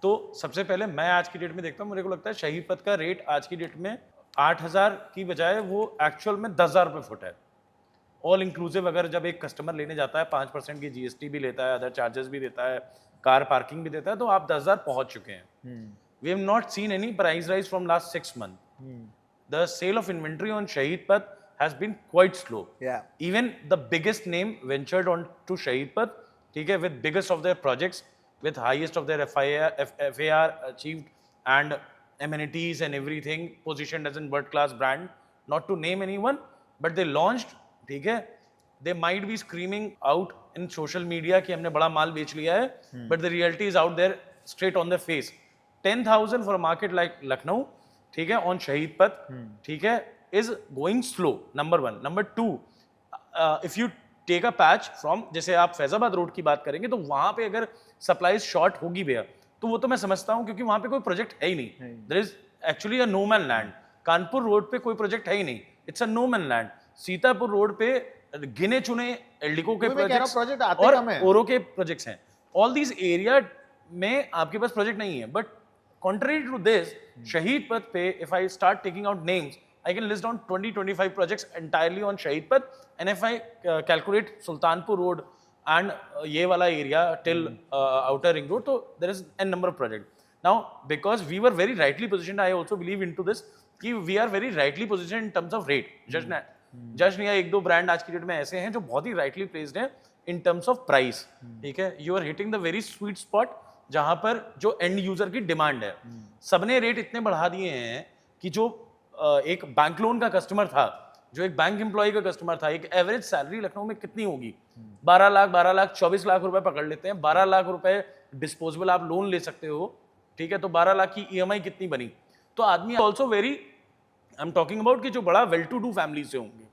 Speaker 1: तो सबसे पहले मैं आज की डेट में देखता हूँ, मुझे को लगता है शहीद पथ का रेट आज की डेट में 8,000 की बजाय वो एक्चुअल में 10,000 रुपये फुट है. ऑल इंक्लूसिव अगर जब एक कस्टमर लेने जाता है 5% की GST भी लेता है, अदर चार्जेस भी देता है, कार पार्किंग भी देता है, तो आप 10,000 पहुंच चुके हैं. We have not seen any price rise from last 6 months. The sale of inventory on Shaheed Path has been quite slow. Even the biggest name ventured on to Shaheed Path, ठीक है, with biggest of their projects, with highest of their FAR achieved and amenities and everything, positioned as a world class brand, not to name anyone, but they launched, ठीक है, they might be screaming out in social media कि हमने बड़ा माल बेच लिया है, but the reality is out there straight on their face. 10,000 for a market like Lucknow, ठीक है, on Shahid Path, ठीक है, is going slow, number one. Number two, if you take a patch from, जैसे आप Faizabad road की बात करेंगे तो वहां पे अगर सप्लाई शॉर्ट होगी भैया, तो वो तो मैं समझता हूं क्योंकि वहां पे कोई प्रोजेक्ट है ही नहीं. There is actually a no man land. Kanpur road पे कोई प्रोजेक्ट है ही नहीं, it's a no man land. Sitapur road पे गिने चुने एल्डिको के प्रोजेक्ट्स और ओरो के प्रोजेक्ट्स हैं. ऑल दीज एरिया में आपके पास प्रोजेक्ट नहीं है. बट कॉन्ट्ररी टू दिस, शहीद पथ पे if I start taking out names, I can list down 20-25 projects entirely on Shahid Path, and if I calculate Sultanpur Road and ये वाला area till outer ring road, so there is a number of projects. Now, because we were very rightly positioned, I also believe into this कि we are very rightly positioned in terms of rate. Just नहीं, एक दो brand आज की date में ऐसे हैं जो बहुत ही rightly placed हैं in terms of price, ठीक है. You are hitting the very sweet spot जहाँ पर जो end user की demand है. सबने rate इतने बढ़ा दिए हैं कि जो एक बैंक लोन का कस्टमर था, जो एक बैंक एम्प्लॉय का कस्टमर था, एक एवरेज सैलरी लखनऊ में कितनी होगी? 12 लाख 24 लाख रुपए पकड़ लेते हैं. 12 लाख रुपए डिस्पोजेबल आप लोन ले सकते हो, ठीक है, तो 12 लाख की EMI कितनी बनी? तो आदमी also very, I am talking about कि जो बड़ा वेल टू डू फैमिली से होंगे,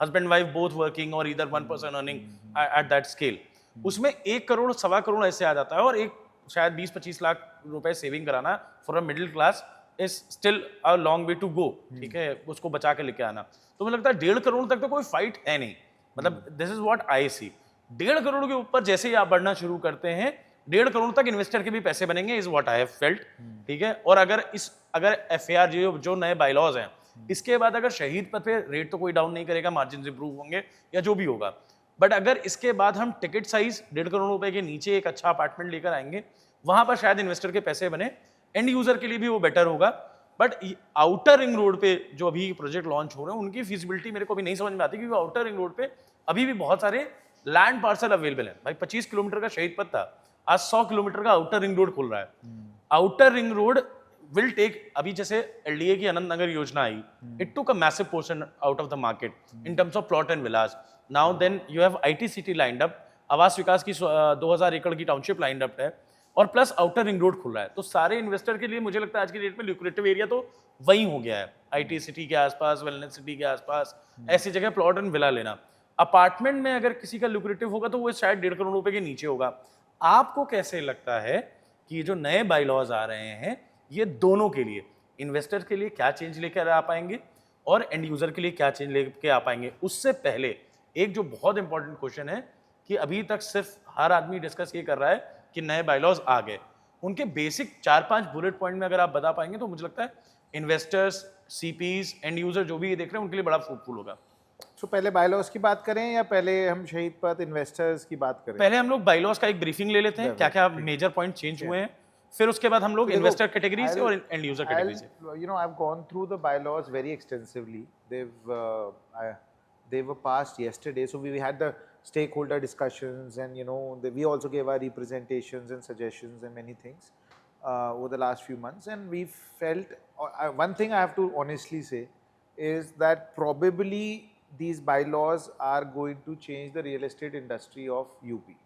Speaker 1: हस्बैंड वाइफ बोथ वर्किंग और इधर 1 person earning at that scale, उसमें 1 करोड़ 1.25 करोड़ ऐसे आ जाता है. और एक शायद 20-25 लाख रुपए सेविंग कराना for a middle class is still a long way to go, ठीक है, उसको बचा के लेके आना. तो मुझे लगता है 1.5 करोड़ तक तो कोई फाइट है नहीं. मतलब दिस इज व्हाट आई सी. 1.5 करोड़ के ऊपर जैसे ही आप बढ़ना शुरू करते हैं, 1.5 करोड़ तक इन्वेस्टर के भी पैसे बनेंगे, is what I have felt, ठीक है. और अगर FAR जो नए बाइलॉज हैं, इसके बाद अगर शहीद पथ पे रेट तो कोई डाउन नहीं करेगा, मार्जिन इंप्रूव होंगे या जो भी होगा, बट अगर इसके बाद हम टिकट साइज 1.5 करोड़ रुपए के नीचे एक अच्छा अपार्टमेंट लेकर आएंगे, वहां पर शायद इन्वेस्टर के पैसे बने, एंड यूजर के लिए भी वो बेटर होगा. बट आउटर रिंग रोड पे जो अभी प्रोजेक्ट लॉन्च हो रहे हैं, उनकी फिजिबिलिटी मेरे को अभी नहीं समझ में आती, क्योंकि आउटर रिंग रोड पे अभी भी बहुत सारे लैंड पार्सल अवेलेबल है. भाई 25 किलोमीटर का शहीद पथ था, आज 100 किलोमीटर का आउटर रिंग रोड खुल रहा है. Outer ring road will take, अभी जैसे LDA की अनंत नगर योजना आई, it took a massive portion out of the market in terms of plot and villas. Now then you have ITCT lined up, Awas Vikas की 2000 एकड़ की टाउनशिप लाइंड अप है, और प्लस आउटर रिंग रोड खुल रहा है। तो सारे इन्वेस्टर के लिए मुझे लगता है आज की डेट में ल्यूक्रेटिव एरिया तो वही हो गया है, ITCT के आसपास, वेलनेस सिटी के आसपास, ऐसी जगह प्लॉट एंड विला लेना। अपार्टमेंट में अगर किसी का ल्यूक्रेटिव होगा तो वो शायद 1.5 करोड़ रुपए के नीचे होगा। आपको कैसे लगता है कि ये जो नए बाईलॉज आ रहे हैं ये दोनों के लिए, इन्वेस्टर के लिए क्या चेंज लेकर आ पाएंगे और एंड यूजर के लिए क्या चेंज लेके आ पाएंगे? उससे पहले एक जो बहुत इंपॉर्टेंट क्वेश्चन है कि अभी तक सिर्फ हर आदमी डिस्कस ये कर रहा है कि नए बाईलॉज आ गए, उनके बेसिक 4-5 बुलेट पॉइंट में अगर आप बता पाएंगे तो मुझे लगता है इन्वेस्टर्स, सीपीज, एंड यूजर जो भी ये देख रहे हैं उनके लिए बड़ा फ्रूटफुल होगा।
Speaker 2: तो पहले बायलॉज की बात करें या पहले हम शहीद पथ इन्वेस्टर्स की बात करें?
Speaker 1: पहले हम लोग बाईलॉज का एक ब्रीफिंग ले लेते हैं, क्या क्या मेजर पॉइंट चेंज हुए हैं, फिर उसके बाद हम लोग इन्वेस्टर कैटेगरी से और एंड यूजर कैटेगरी से।
Speaker 2: You know, I've gone through the bylaws very extensively. They were passed yesterday, so we had the stakeholder discussions, and you know, we also gave our representations and suggestions and many things over the last few months. And we felt one thing I have to honestly say is that probably these bylaws are going to change the real estate industry of UP.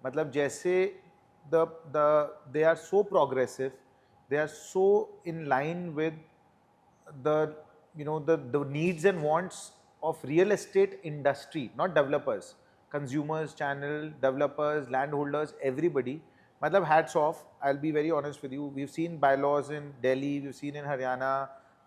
Speaker 2: मतलब जैसे they are so progressive, they are so in line with the the needs and wants of real estate industry, not developers, consumers, channel developers, landholders, everybody. मतलब hats off. I'll be very honest with you. We've seen bylaws in Delhi, we've seen in Haryana.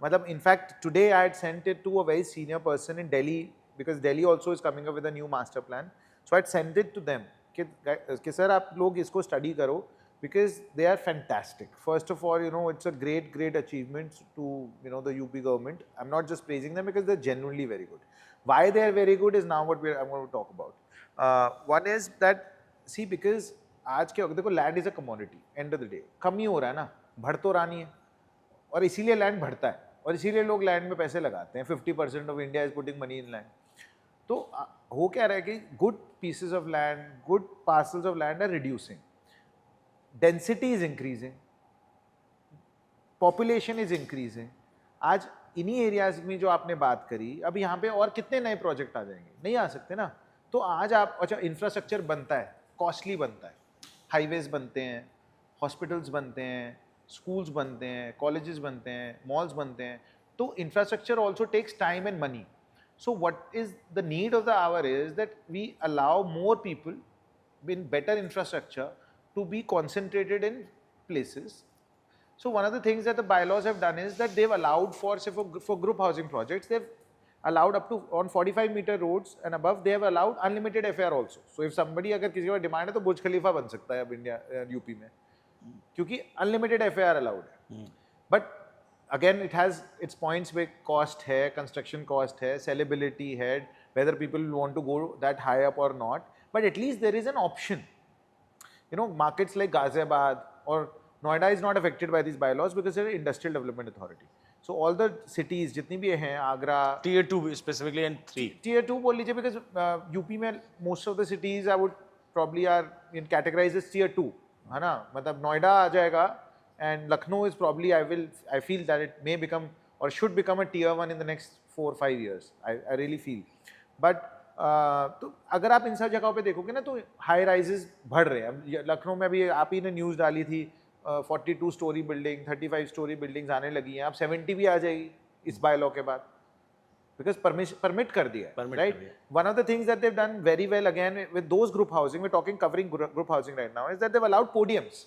Speaker 2: मतलब in fact today I had sent it to a very senior person in Delhi because Delhi also is coming up with a new master plan. So I had sent it to them कि sir आप लोग इसको study करो because they are fantastic. First of all, you know, it's a great achievement to, you know, the UP government. I'm not just praising them because they're genuinely very good. Why they are very good is now what I'm going to talk about. One is that, see, because आज के वक्त देखो land is a commodity, and of the day कम ही हो रहा है ना, बढ़ तो रहा नहीं है, और इसीलिए लैंड बढ़ता है और इसीलिए लोग लैंड में पैसे लगाते हैं। 50% of India is putting money in land. तो हो क्या रहा है कि good pieces of land, good parcels of land are reducing, density is increasing, population is increasing. आज इन्हीं एरियाज में जो आपने बात करी, अब यहाँ पे और कितने नए प्रोजेक्ट आ जाएंगे? नहीं आ सकते ना। तो आज आप, अच्छा, इंफ्रास्ट्रक्चर बनता है, कॉस्टली बनता है, हाईवेज बनते हैं, हॉस्पिटल्स बनते हैं, स्कूल्स बनते हैं, कॉलेजेस बनते हैं, मॉल्स बनते हैं, तो infrastructure also takes time and money. So what is the need of the hour is that we allow more people in better infrastructure to be concentrated in places. So one of the things that the bylaws have done is that they've allowed for, say, for group housing projects, they've allowed up to on 45-meter roads and above, they have allowed unlimited FAR also. So if somebody, अगर किसी का demand है तो बुर्ज खलीफा बन सकता है अब India UP में, क्योंकि unlimited FAR allowed है. But again, it has its points where cost है, construction cost है, sellability है, whether people want to go that high up or not. But at least there is an option. You know, markets like Ghaziabad or Noida is not affected by these bylaws because they're an industrial development authority. So all the cities जितनी भी हैं, Agra,
Speaker 1: Tier 2 specifically and 3.
Speaker 2: Tier 2 बोल लीजिए, because UP में most of the cities I would probably are categorized as Tier 2, है ना? मतलब नोएडा आ जाएगा, and Lucknow is probably, I feel that it may become or should become a Tier 1 in the next 4-5 years. I really feel. But तो अगर आप इन सब जगहों पे देखोगे ना तो हाई राइजेस बढ़ रहे हैं. लखनऊ में भी आप ही ने न्यूज़ डाली थी, 42 स्टोरी बिल्डिंग, 35 स्टोरी बिल्डिंग्स आने लगी हैं. अब 70 भी आ जाएगी इस बाय लॉ के बाद, बिकॉज परमिट कर दिया, right. One of the things that they've done very well again with those group housing, we talking covering group housing right now, is that they've allowed podiums.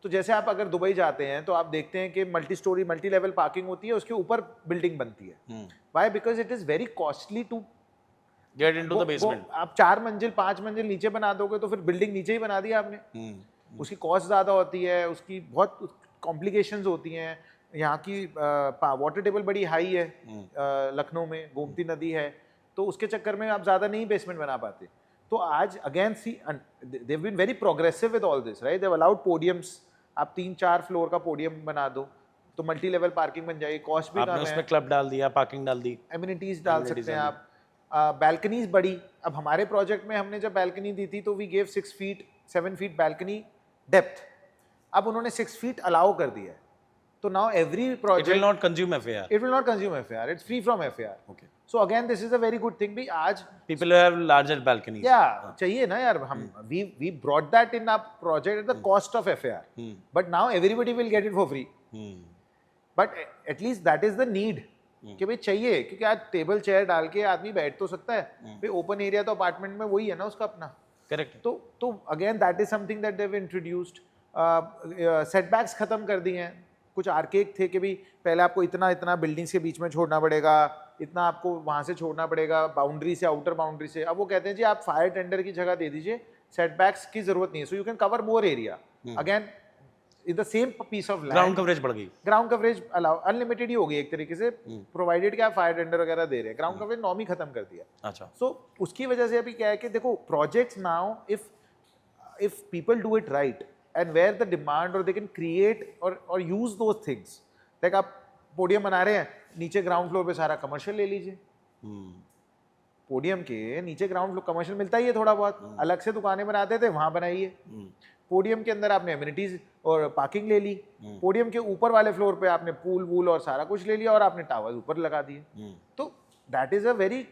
Speaker 2: तो जैसे आप अगर Dubai जाते हैं तो आप देखते हैं कि multi story, multi level parking होती है, उसके ऊपर बिल्डिंग बनती है. Why? Because it is very costly to
Speaker 1: get into the basement.
Speaker 2: आप 4 मंजिल 5 मंजिल नीचे बना दोगे तो फिर बिल्डिंग नीचे ही बना दी आपने. उसकी कॉस्ट ज़्यादा होती है, उसकी बहुत कॉम्प्लिकेशंस होती हैं. यहाँ की वाटर टेबल बड़ी हाई है, लखनऊ में गोमती नदी है, तो उसके चक्कर में आप ज़्यादा नहीं बेसमेंट बना पाते. तो आज again see they have been very progressive with all this, right. They have allowed podiums. आप 3-4 फ्लोर का पोडियम बना दो तो मल्टी लेवल पार्किंग बन जाएगी, कॉस्ट भी कम है.
Speaker 1: उसमें क्लब डाल दिया, पार्किंग डाल दी,
Speaker 2: एमिनिटीज डाल सकते हैं आप. बैल्कनीज बड़ी. अब हमारे प्रोजेक्ट में हमने जब बैल्कनी दी थी तो we gave 6 feet 7 feet balcony depth. अब उन्होंने 6 फीट अलाउ कर दिया है. तो now every project,
Speaker 1: it will not consume FAR.
Speaker 2: It will not consume FAR. It's free from FAR.
Speaker 1: Okay.
Speaker 2: So again this is a very good thing भी आज
Speaker 1: People have larger balconies.
Speaker 2: या चाहिए ना यार हम we brought that in our project at the cost of FAR but now everybody will get it for free but at least that is the need कि भाई चाहिए क्योंकि आज टेबल चेयर डाल के आदमी बैठ तो सकता है भाई ओपन एरिया तो अपार्टमेंट में वही है ना उसका अपना
Speaker 1: Correct.
Speaker 2: तो again that is something that they've introduced setbacks खत्म कर दिए हैं कुछ आर्केक थे कि भी पहले आपको इतना इतना बिल्डिंग्स के बीच में छोड़ना पड़ेगा इतना आपको वहां से छोड़ना पड़ेगा बाउंड्री से आउटर बाउंड्री से अब वो कहते हैं जी आप फायर टेंडर की जगह दे दीजिए सेटबैक्स की जरूरत नहीं है so you can cover more area again in the same piece of
Speaker 1: Ground coverage बढ़ गई.
Speaker 2: ग्राउंड कवरेज अलाउ अनलिमिटेड ही हो गई एक तरीके से प्रोवाइडेड कि आप फायर टेंडर वगैरह दे रहे हैं ग्राउंड कवरेज नॉर्म ही खत्म कर दिया
Speaker 1: अच्छा.
Speaker 2: सो उसकी वजह से अभी क्या है कि देखो projects now if people do it right and where the demand or they can create or use those things like आप पोडियम बना रहे हैं नीचे ग्राउंड फ्लोर पे सारा कमर्शियल ले लीजिए पोडियम के नीचे ग्राउंड फ्लोर कमर्शियल मिलता ही है थोड़ा बहुत अलग से दुकानें बनाते थे वहां बनाइए पोडियम के अंदर आपने एमिनिटीज और पार्किंग ले ली पोडियम के ऊपर वाले फ्लोर पे आपने पूल वूल और सारा कुछ ले लिया और आपने टावर्स ऊपर लगा दिए तो that is a very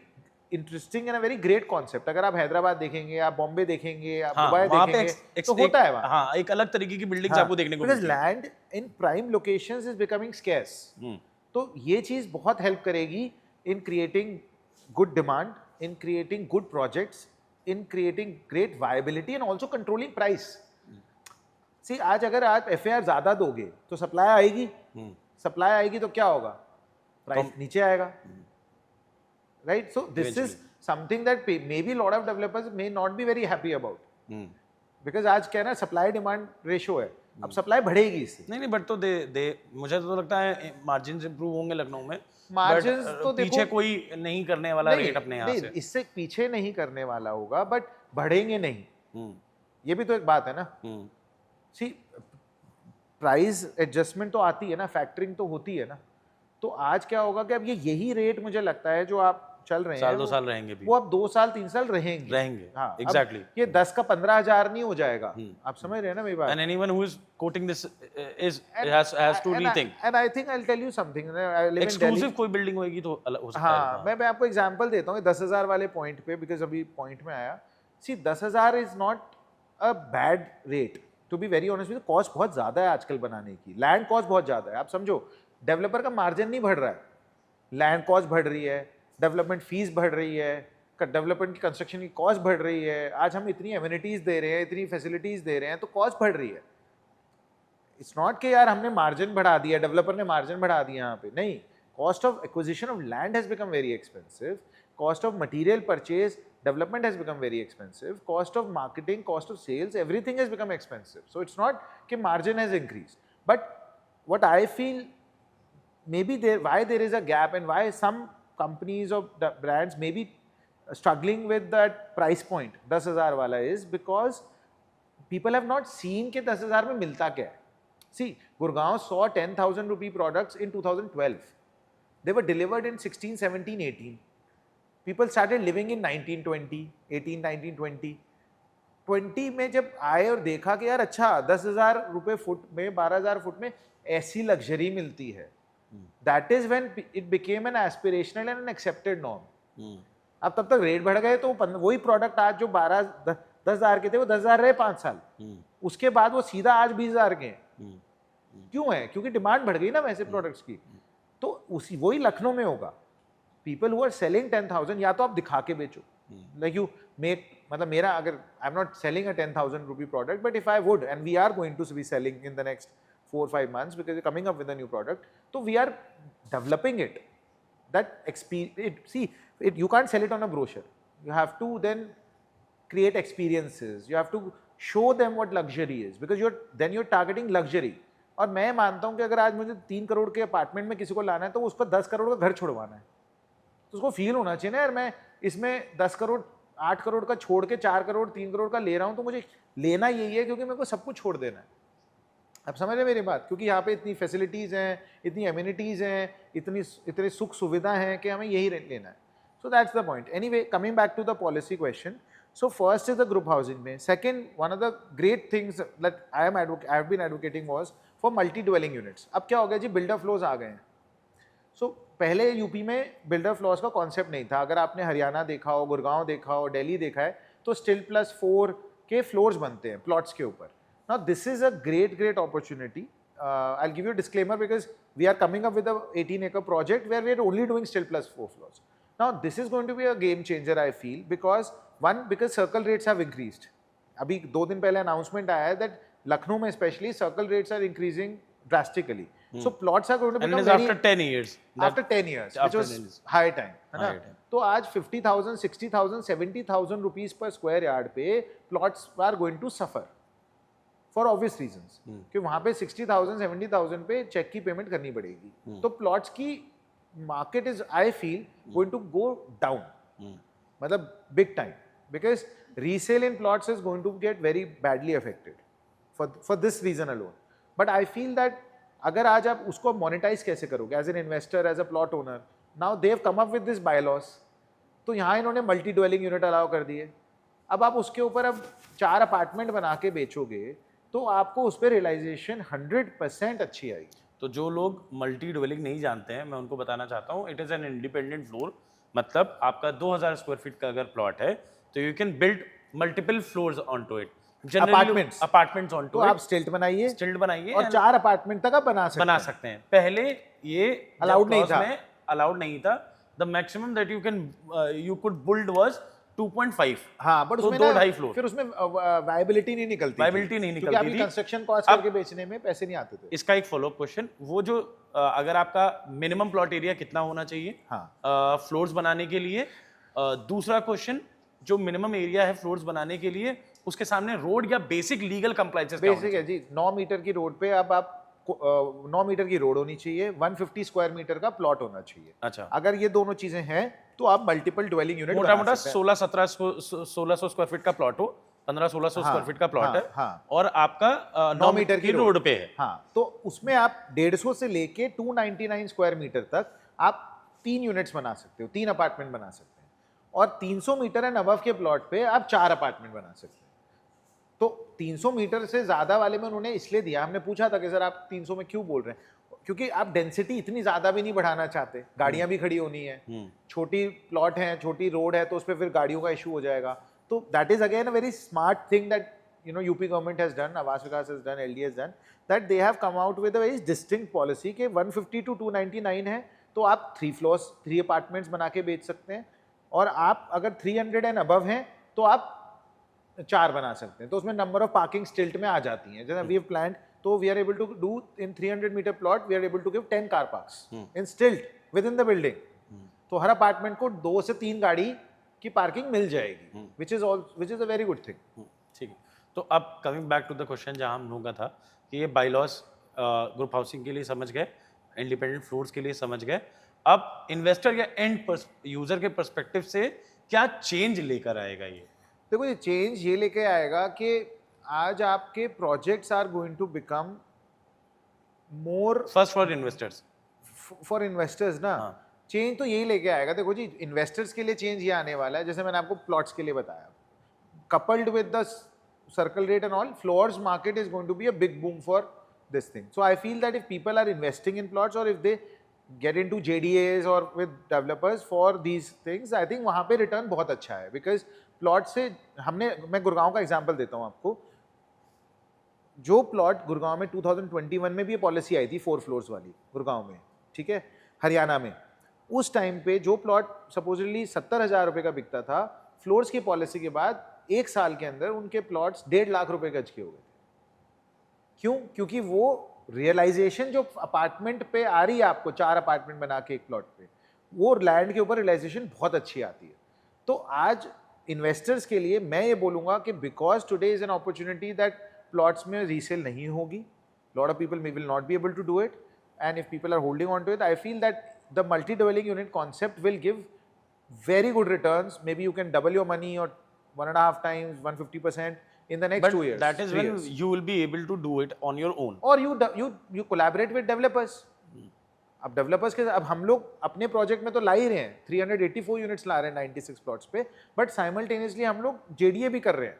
Speaker 2: interesting and very great concept अगर आप हैदराबाद देखेंगे आप बॉम्बे देखेंगे आप दुबई देखेंगे तो होता है वहाँ
Speaker 1: हाँ एक अलग तरीके की बिल्डिंग्स आपको देखने को
Speaker 2: बिकॉज
Speaker 1: मिलती हैं.
Speaker 2: Land in prime locations is becoming scarce तो ये चीज बहुत हेल्प करेगी in creating good demand in creating good projects in creating great viability and also controlling price see आज अगर आप FAR ज्यादा दोगे तो सप्लाई आएगी तो क्या होगा प्राइस नीचे आएगा right so this is something that maybe lot of developers may not be very happy about because आज क्या है ना सप्लाई डिमांड रेशियो है अब सप्लाई बढ़ेगी इससे
Speaker 1: नहीं बट तो दे मुझे तो लगता है मार्जिन इंप्रूव होंगे लखनऊ में
Speaker 2: मार्जिन तो
Speaker 1: पीछे कोई नहीं करने वाला रेट अपने यहाँ से
Speaker 2: इससे पीछे नहीं करने वाला होगा बट बढ़ेंगे नहीं ये भी तो एक बात है ना सी प्राइस एडजस्टमेंट तो आती है ना फैक्टरिंग तो होती है ना तो आज क्या होगा कि अब यही रेट मुझे लगता है जो आप चल रहे हैं
Speaker 1: साल 2 साल रहेंगे भी
Speaker 2: वो अब 2 साल 3 साल रहेंगे
Speaker 1: हाँ एग्जैक्टली
Speaker 2: ये 10 का 15,000 नहीं हो जाएगा आप समझ रहे हैं ना मेरी बात
Speaker 1: and anyone who is quoting this is has to rethink
Speaker 2: and I think I'll tell you something I live
Speaker 1: exclusive कोई बिल्डिंग होगी तो अलग हो सकता है
Speaker 2: हाँ मैं आपको एग्जांपल देता हूँ 10,000 वाले पॉइंट पे बिकॉज अभी पॉइंट में आया see 10,000 is not a bad rate to be very honest with cost बहुत ज्यादा है आजकल बनाने की लैंड कॉस्ट बहुत ज्यादा है आप समझो डेवलपर का मार्जिन नहीं बढ़ रहा है लैंड कॉस्ट बढ़ रही है डेवलपमेंट फीस बढ़ रही है डेवलपमेंट की कंस्ट्रक्शन की कॉस्ट बढ़ रही है आज हम इतनी एमिनिटीज दे रहे हैं इतनी फैसिलिटीज दे रहे हैं तो कॉस्ट बढ़ रही है इट्स नॉट कि यार हमने मार्जिन बढ़ा दिया डेवलपर ने मार्जिन बढ़ा दिया यहाँ पे नहीं cost of acquisition of land has become very expensive cost of material purchase development has become very expensive cost of marketing cost of sales everything has become expensive so it's not कि margin has increased but what I feel maybe why there is a gap and why some companies or brands may be struggling with that price point 10,000 वाला is because people have not seen कि 10,000 में मिलता क्या है see Gurgaon saw 10,000 rupee products in 2012 they were delivered in 16 17 18 people started living in 1920 18 19 20 में जब आए और देखा कि यार अच्छा 10,000 रुपए फुट में 12,000 फुट में ऐसी लग्जरी मिलती है that is when it became an aspirational and an accepted norm अब तब तक रेट बढ़ गए तो वही प्रोडक्ट आज जो 10,000 के थे वो 10,000 रहे 5 साल उसके बाद वो सीधा आज 20,000 के क्यों है क्योंकि डिमांड बढ़ गई ना वैसे प्रोडक्ट्स की तो उसी वही लखनऊ में होगा people who are selling 10,000 या तो आप दिखा के बेचो like you make मतलब मेरा अगर I'm not selling a 10,000 rupee product but if I would and we are going to be selling in the next 4-5 months because we're coming up with a new product so we are developing it that experience you can't sell it on a brochure you have to then create experiences you have to show them what luxury is because you're targeting luxury और मैं मानता हूँ कि अगर आज मुझे 3 करोड़ के apartment में किसी को लाना है तो उसको 10 करोड़ का घर छुड़वाना है तो उसको फील होना चाहिए ना यार मैं इसमें 10 करोड़ 8 करोड़ का छोड़ के 4 करोड़ 3 करोड़ का ले रहा हूँ तो मुझे लेना यही है क्योंकि मेरे को सब कुछ छोड़ देना है आप समझ रहे मेरी बात क्योंकि यहाँ पे इतनी फैसिलिटीज़ हैं इतनी एम्यूनिटीज़ हैं इतनी सुख सुविधा हैं कि हमें यही लेना है so that's the point anyway coming back to the policy question so first is the group housing में second one of the great things that I have been advocating was for multi dwelling units अब क्या हो गया जी builder flows आ गए हैं सो पहले UP में builder floors का कॉन्सेप्ट नहीं था. अगर आपने हरियाणा देखा हो, गुड़गांव देखा हो, दिल्ली देखा है, तो स्टिल प्लस 4 के फ्लोर्स बनते हैं प्लॉट्स के ऊपर. Now this is a great opportunity. I'll give you a disclaimer because we are coming up with a 18-acre project where we are only doing still plus 4 floors. Now this is going to be a game changer, I feel, because circle rates have increased. अभी 2 दिन पहले announcement आया है that Lucknow में especially circle rates are increasing drastically. So plots are going to
Speaker 1: And
Speaker 2: become
Speaker 1: it is
Speaker 2: very
Speaker 1: after 10 years.
Speaker 2: after 10 years, which was
Speaker 1: 10 years.
Speaker 2: high time, है ना?
Speaker 1: High time.
Speaker 2: तो आज 50,000, 60,000, 70,000 rupees per square yard पे plots are going to suffer. For obvious reasons, कि वहां पे 60,000 70,000 पे check की पेमेंट करनी पड़ेगी. तो प्लॉट्स की market is, I feel, going to go down, मतलब big time, because resale in plots is going to get very badly affected for this reason alone. But I feel that अगर आज आप उसको monetize कैसे करोगे as an investor, as a plot owner, now they have come up with this bylaws. तो यहाँ इन्होंने multi dwelling unit allow कर दिए. अब आप उसके ऊपर अब 4 अपार्टमेंट बना के बेचोगे तो आपको उस पर रियलाइजेशन 100% अच्छी आएगी.
Speaker 1: तो जो लोग मल्टी ड्वेलिंग नहीं जानते हैं, मैं उनको बताना चाहता हूँ, it is an independent floor. मतलब आपका 2000 स्क्वायर फीट का अगर प्लॉट है तो you can build multiple floors on to it. Apartments on to.
Speaker 2: तो आप स्टिल्ट बनाइए,
Speaker 1: स्टिल्ट बनाइए
Speaker 2: और 4 अपार्टमेंट तक आप बना सकते हैं.
Speaker 1: पहले ये
Speaker 2: अलाउड नहीं था.
Speaker 1: अलाउड नहीं था. The maximum that you could build was 2.5.
Speaker 2: हाँ, बट
Speaker 1: तो
Speaker 2: उसमें
Speaker 1: 2-2.5 फ्लोर.
Speaker 2: फिर उसमें वायबिलिटी नहीं निकलती.
Speaker 1: वायबिलिटी नहीं निकलती
Speaker 2: क्योंकि
Speaker 1: थी.
Speaker 2: कंस्ट्रक्शन कॉस्ट करके बेचने में पैसे नहीं आते थे.
Speaker 1: इसका एक फॉलोअप क्वेश्चन, वो जो अगर आपका मिनिमम प्लॉट एरिया कितना होना चाहिए फ्लोर्स बनाने के लिए. दूसरा क्वेश्चन, जो मिनिमम एरिया है फ्लोर्स बनाने के लिए, उसके सामने रोड या बेसिक लीगल कंप्लायंसेस.
Speaker 2: बेसिक है जी, 9 मीटर की रोड पे अब आप 9 मीटर की रोड होनी चाहिए, 150 स्क्वायर मीटर का प्लॉट होना चाहिए.
Speaker 1: अच्छा,
Speaker 2: अगर ये दोनों चीजें हैं तो आप मल्टीपल ड्वेलिंग यूनिट
Speaker 1: मोटा मोटा 1600 स्क्वायर फीट का प्लॉट हो, 1500-1600 स्क्वायर फीट का प्लॉट है. और आपका 9 मीटर की रोड पे है.
Speaker 2: हाँ, तो उसमें आप 150 से लेके 299 स्क्वायर मीटर तक आप 3 यूनिट्स बना सकते हो, 3 अपार्टमेंट बना सकते हैं. और 300 मीटर एंड अबव के प्लॉट पे आप 4 अपार्टमेंट बना सकते हैं. तो 300 मीटर से ज्यादा वाले में उन्होंने इसलिए दिया, हमने पूछा था कि सर आप 300 में क्यों बोल रहे हैं, क्योंकि आप डेंसिटी इतनी ज्यादा भी नहीं बढ़ाना चाहते, गाड़ियां भी खड़ी होनी है, छोटी प्लॉट है, छोटी रोड है, तो उस पर फिर गाड़ियों का इशू हो जाएगा. तो that is again a very smart thing that UP government has done, Awas Vikas has done, LD has done, that they have come out with a very distinct policy के 150 to 299 है तो आप 3 फ्लोर्स 3 अपार्टमेंट्स बना के बेच सकते हैं. और आप अगर 300 एंड अबव हैं तो आप 4 बना सकते हैं. तो उसमें नंबर ऑफ पार्किंग स्टिल्ट में आ जाती हैं. जैसे वी हैव प्लान्ड, तो we are able to do in 300 meter plot, we are able to give 10 car parks in stilt with in the building. तो हर अपार्टमेंट को 2 से 3 गाड़ी की पार्किंग मिल जाएगी, which is a very good thing.
Speaker 1: ठीक है. तो अब coming back to the question जहां हम लोगों का था कि ये बायलॉस ग्रुप हाउसिंग के लिए समझ गए, इंडिपेंडेंट फ्लोर्स के लिए समझ गए. अब इन्वेस्टर या एंड यूजर के पर्सपेक्टिव से क्या चेंज लेकर आएगा ये?
Speaker 2: देखो, ये चेंज ये लेके आएगा कि आज आपके projects are going to become more
Speaker 1: first for
Speaker 2: investors ना. चेंज तो यही लेके आएगा. देखो जी, इन्वेस्टर्स के लिए चेंज ये आने वाला है, जैसे मैंने आपको प्लॉट्स के लिए बताया, coupled with the circle rate and all, floors market is going to be a big boom for this thing. So I feel that if people are investing in plots or if they get into JDAs or with developers for these things, I think वहाँ पे return बहुत अच्छा है. Because plot से मैं गुड़गांव का example देता हूँ आपको. जो प्लॉट गुड़गांव में 2021 में भी ये पॉलिसी आई थी 4 फ्लोर्स वाली गुड़गांव में, ठीक है, हरियाणा में, उस टाइम पे जो प्लॉट सपोजिटली 70,000 रुपये का बिकता था, फ्लोर्स की पॉलिसी के बाद 1 साल के अंदर उनके प्लॉट्स 1.5 लाख रुपए गज के हो गए. क्यों? क्योंकि वो रियलाइजेशन जो अपार्टमेंट पे आ रही है आपको, 4 अपार्टमेंट बना के एक प्लॉट पे, वो लैंड के ऊपर रियलाइजेशन बहुत अच्छी आती है. तो आज इन्वेस्टर्स के लिए मैं ये बोलूँगा कि because today is an opportunity that plots में रीसेल नहीं होगी, lot of people will not be able to do it, and if people are holding on to it, I feel that the multi dwelling unit concept will give very good returns. Maybe you can double your money or 1.5 times, 150% in the next 2 years.
Speaker 1: That is when you will be able to do it on your own.
Speaker 2: Or you collaborate with developers. अब developers के, अब हम लोग अपने project में तो ला ही रहे हैं, 384 यूनिट्स ला रहे हैं 96 प्लॉट्स पे, बट साइमल्टेनियसली हम लोग जेडीए भी कर रहे हैं.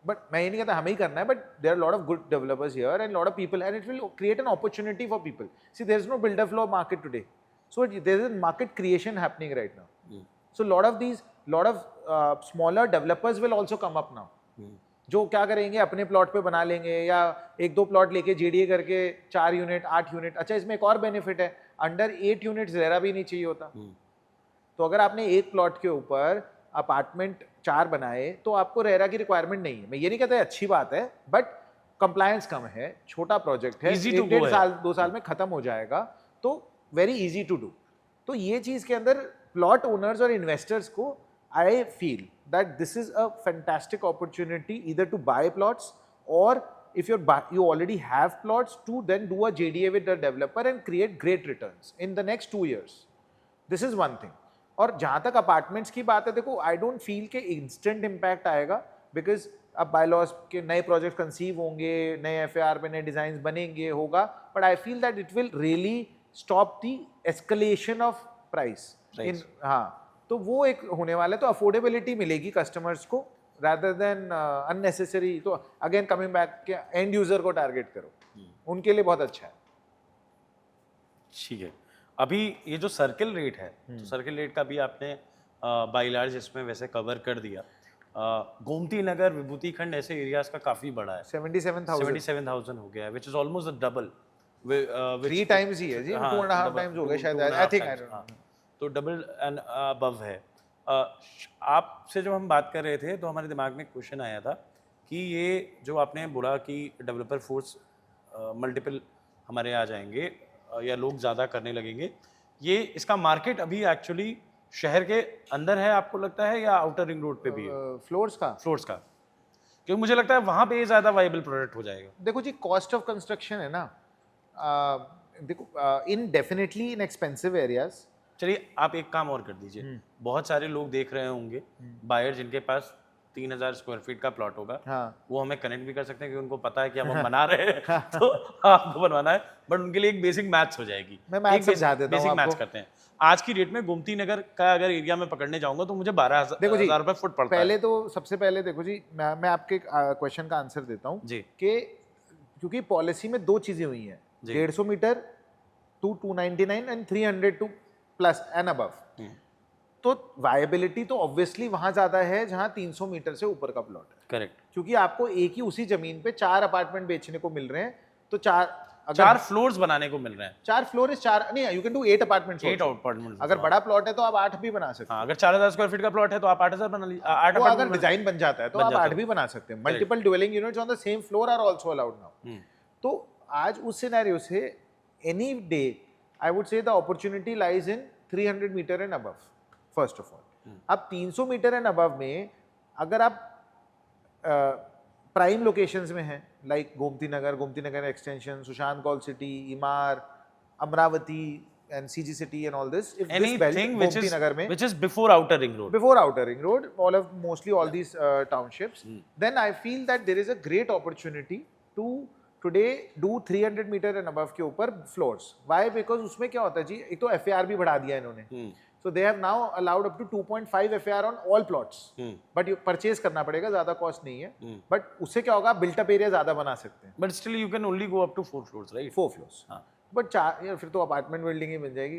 Speaker 2: बट मैं ये नहीं कहता हमें ही करना है, but there are lot of good developers here and lot of people, and it will create an opportunity for people. See there is no builder flow market today. So there is a market creation happening right now. So lot of smaller developers will also come up now. जो क्या करेंगे, अपने plot पे बना लेंगे या एक दो प्लॉट लेके JDA करके 4 यूनिट 8 यूनिट. अच्छा, इसमें एक और बेनिफिट है, अंडर 8 यूनिट्स रेरा भी नहीं चाहिए होता. तो अगर आपने एक प्लॉट के ऊपर अपार्टमेंट 4 बनाए तो आपको रेरा की रिक्वायरमेंट नहीं है. मैं ये नहीं कहता अच्छी बात है, बट कंप्लायंस कम है, छोटा प्रोजेक्ट है, 1-1.5 साल 2 साल में खत्म हो जाएगा, तो वेरी इजी टू डू. तो ये चीज के अंदर प्लॉट ओनर्स और इन्वेस्टर्स को I feel that this is a fantastic opportunity either to buy plots, or if you already have plots, to then do a JDA with the developer and create great returns in the next 2 years. This is one thing. और जहाँ तक apartments की बात है, देखो I don't feel के instant impact आएगा, because अब बायलॉज के नए प्रोजेक्ट कंसीव होंगे, नए FAR पे नए डिजाइन बनेंगे, होगा, but I feel that it will really stop the escalation of price in. हाँ, तो वो एक होने वाला है. तो अफोर्डेबिलिटी मिलेगी कस्टमर्स को rather than unnecessary. तो अगेन कमिंग बैक के एंड यूजर को टारगेट करो, उनके लिए बहुत अच्छा है.
Speaker 1: ठीक है. अभी ये जो सर्किल रेट है, तो सर्किल रेट का भी आपने बाई लार्ज इसमें वैसे कवर कर दिया. गोमती नगर, विभूति खंड, ऐसे एरियाज का काफी बड़ा है. 77,000 हो गया है, which is almost the double.
Speaker 2: 3 times ही है जी, 2.5 times हो गया शायद, आई थिंक.
Speaker 1: तो डबल एंड अबव है. आपसे जब हम बात कर रहे थे तो हमारे दिमाग में क्वेश्चन आया था कि ये जो आपने बोला कि डेवलपर फोर्स मल्टीपल हमारे आ जाएंगे या लोग ज़्यादा करने लगेंगे, ये इसका मार्केट अभी एक्चुअली शहर के अंदर है आपको लगता है, या आउटर रिंग रोड पे भी है?
Speaker 2: फ्लोर्स का,
Speaker 1: क्योंकि मुझे लगता है वहाँ पे ज़्यादा वाइबल प्रोडक्ट हो जाएगा.
Speaker 2: देखो जी, कॉस्ट ऑफ कंस्ट्रक्शन है ना, देखो इन डेफिनेटली इन एक्सपेंसिव एरियाज.
Speaker 1: चलिए आप एक काम और कर दीजिए, बहुत सारे लोग देख रहे होंगे बायर जिनके पास 3,000 स्क्वायर फीट का प्लॉट होगा. हाँ. वो हमें कनेक्ट भी कर सकते हैं क्योंकि उनको पता है कि हम बना रहे हैं तो आपको बनवाना है, बट उनके लिए एक बेसिक मैथ्स हो जाएगी.
Speaker 2: मैं मैथ्स समझा देता हूं.
Speaker 1: बेसिक मैथ्स करते हैं. आज की डेट में गोमती नगर का अगर एरिया में पकड़ने जाऊंगा तो मुझे 12,000 रुपए फुट पड़ता है.
Speaker 2: पहले तो सबसे पहले देखो जी, मैं आपके क्वेश्चन का आंसर देता हूँ कि क्योंकि पॉलिसी में 2 चीजें हुई हैं, 150 meter to 299 and 300 to plus and above. तो वायबिलिटी तो ऑब्वियसली वहां ज्यादा है जहां 300 मीटर से ऊपर का प्लॉट है.
Speaker 1: करेक्ट.
Speaker 2: क्योंकि आपको एक ही उसी जमीन पे 4 अपार्टमेंट बेचने को मिल रहे हैं, तो
Speaker 1: 4 फ्लोर्स बनाने को मिल रहे हैं.
Speaker 2: 4 फ्लोर इज 4 नहीं, you can do 8 apartments.
Speaker 1: 8 apartments.
Speaker 2: अगर बड़ा प्लॉट है तो आप 8 भी बना सकते हैं.
Speaker 1: अगर 4,000 स्क्वायर फीट का प्लॉट है तो आप 8,000 बना लीजिए. 8
Speaker 2: अगर डिजाइन बन जाता है तो आप 8 भी बना सकते हैं. Multiple dwelling units on the same floor are also allowed now. तो आज उस सिनेरियो से any day I would say the opportunity lies in 300 meter and above first of all. अब 300 मीटर एंड अबव में अगर आप प्राइम लोकेशंस में हैं, like Gomti Nagar extension, Sushant golf city, Emaar, Amravati and CG City and all this, if this belt, Gomti Nagar mein,
Speaker 1: which is before outer ring road, mostly all these townships, then I feel that there is a great opportunity to today do 300 meter and above के ऊपर floors. Why? Because उसमें क्या होता है जी, एक तो FAR भी बढ़ा दिया इन्होंने, so they have now allowed up to 2.5 FAR on all plots, but you purchase करना पड़ेगा, ज़्यादा cost नहीं है, but उससे क्या होगा, built up area ज़्यादा बना सकते हैं. But still you can only go up to 4 floors, right?
Speaker 2: 4 floors. हाँ. बट 4 यार फिर तो अपार्टमेंट बिल्डिंग ही बन जाएगी.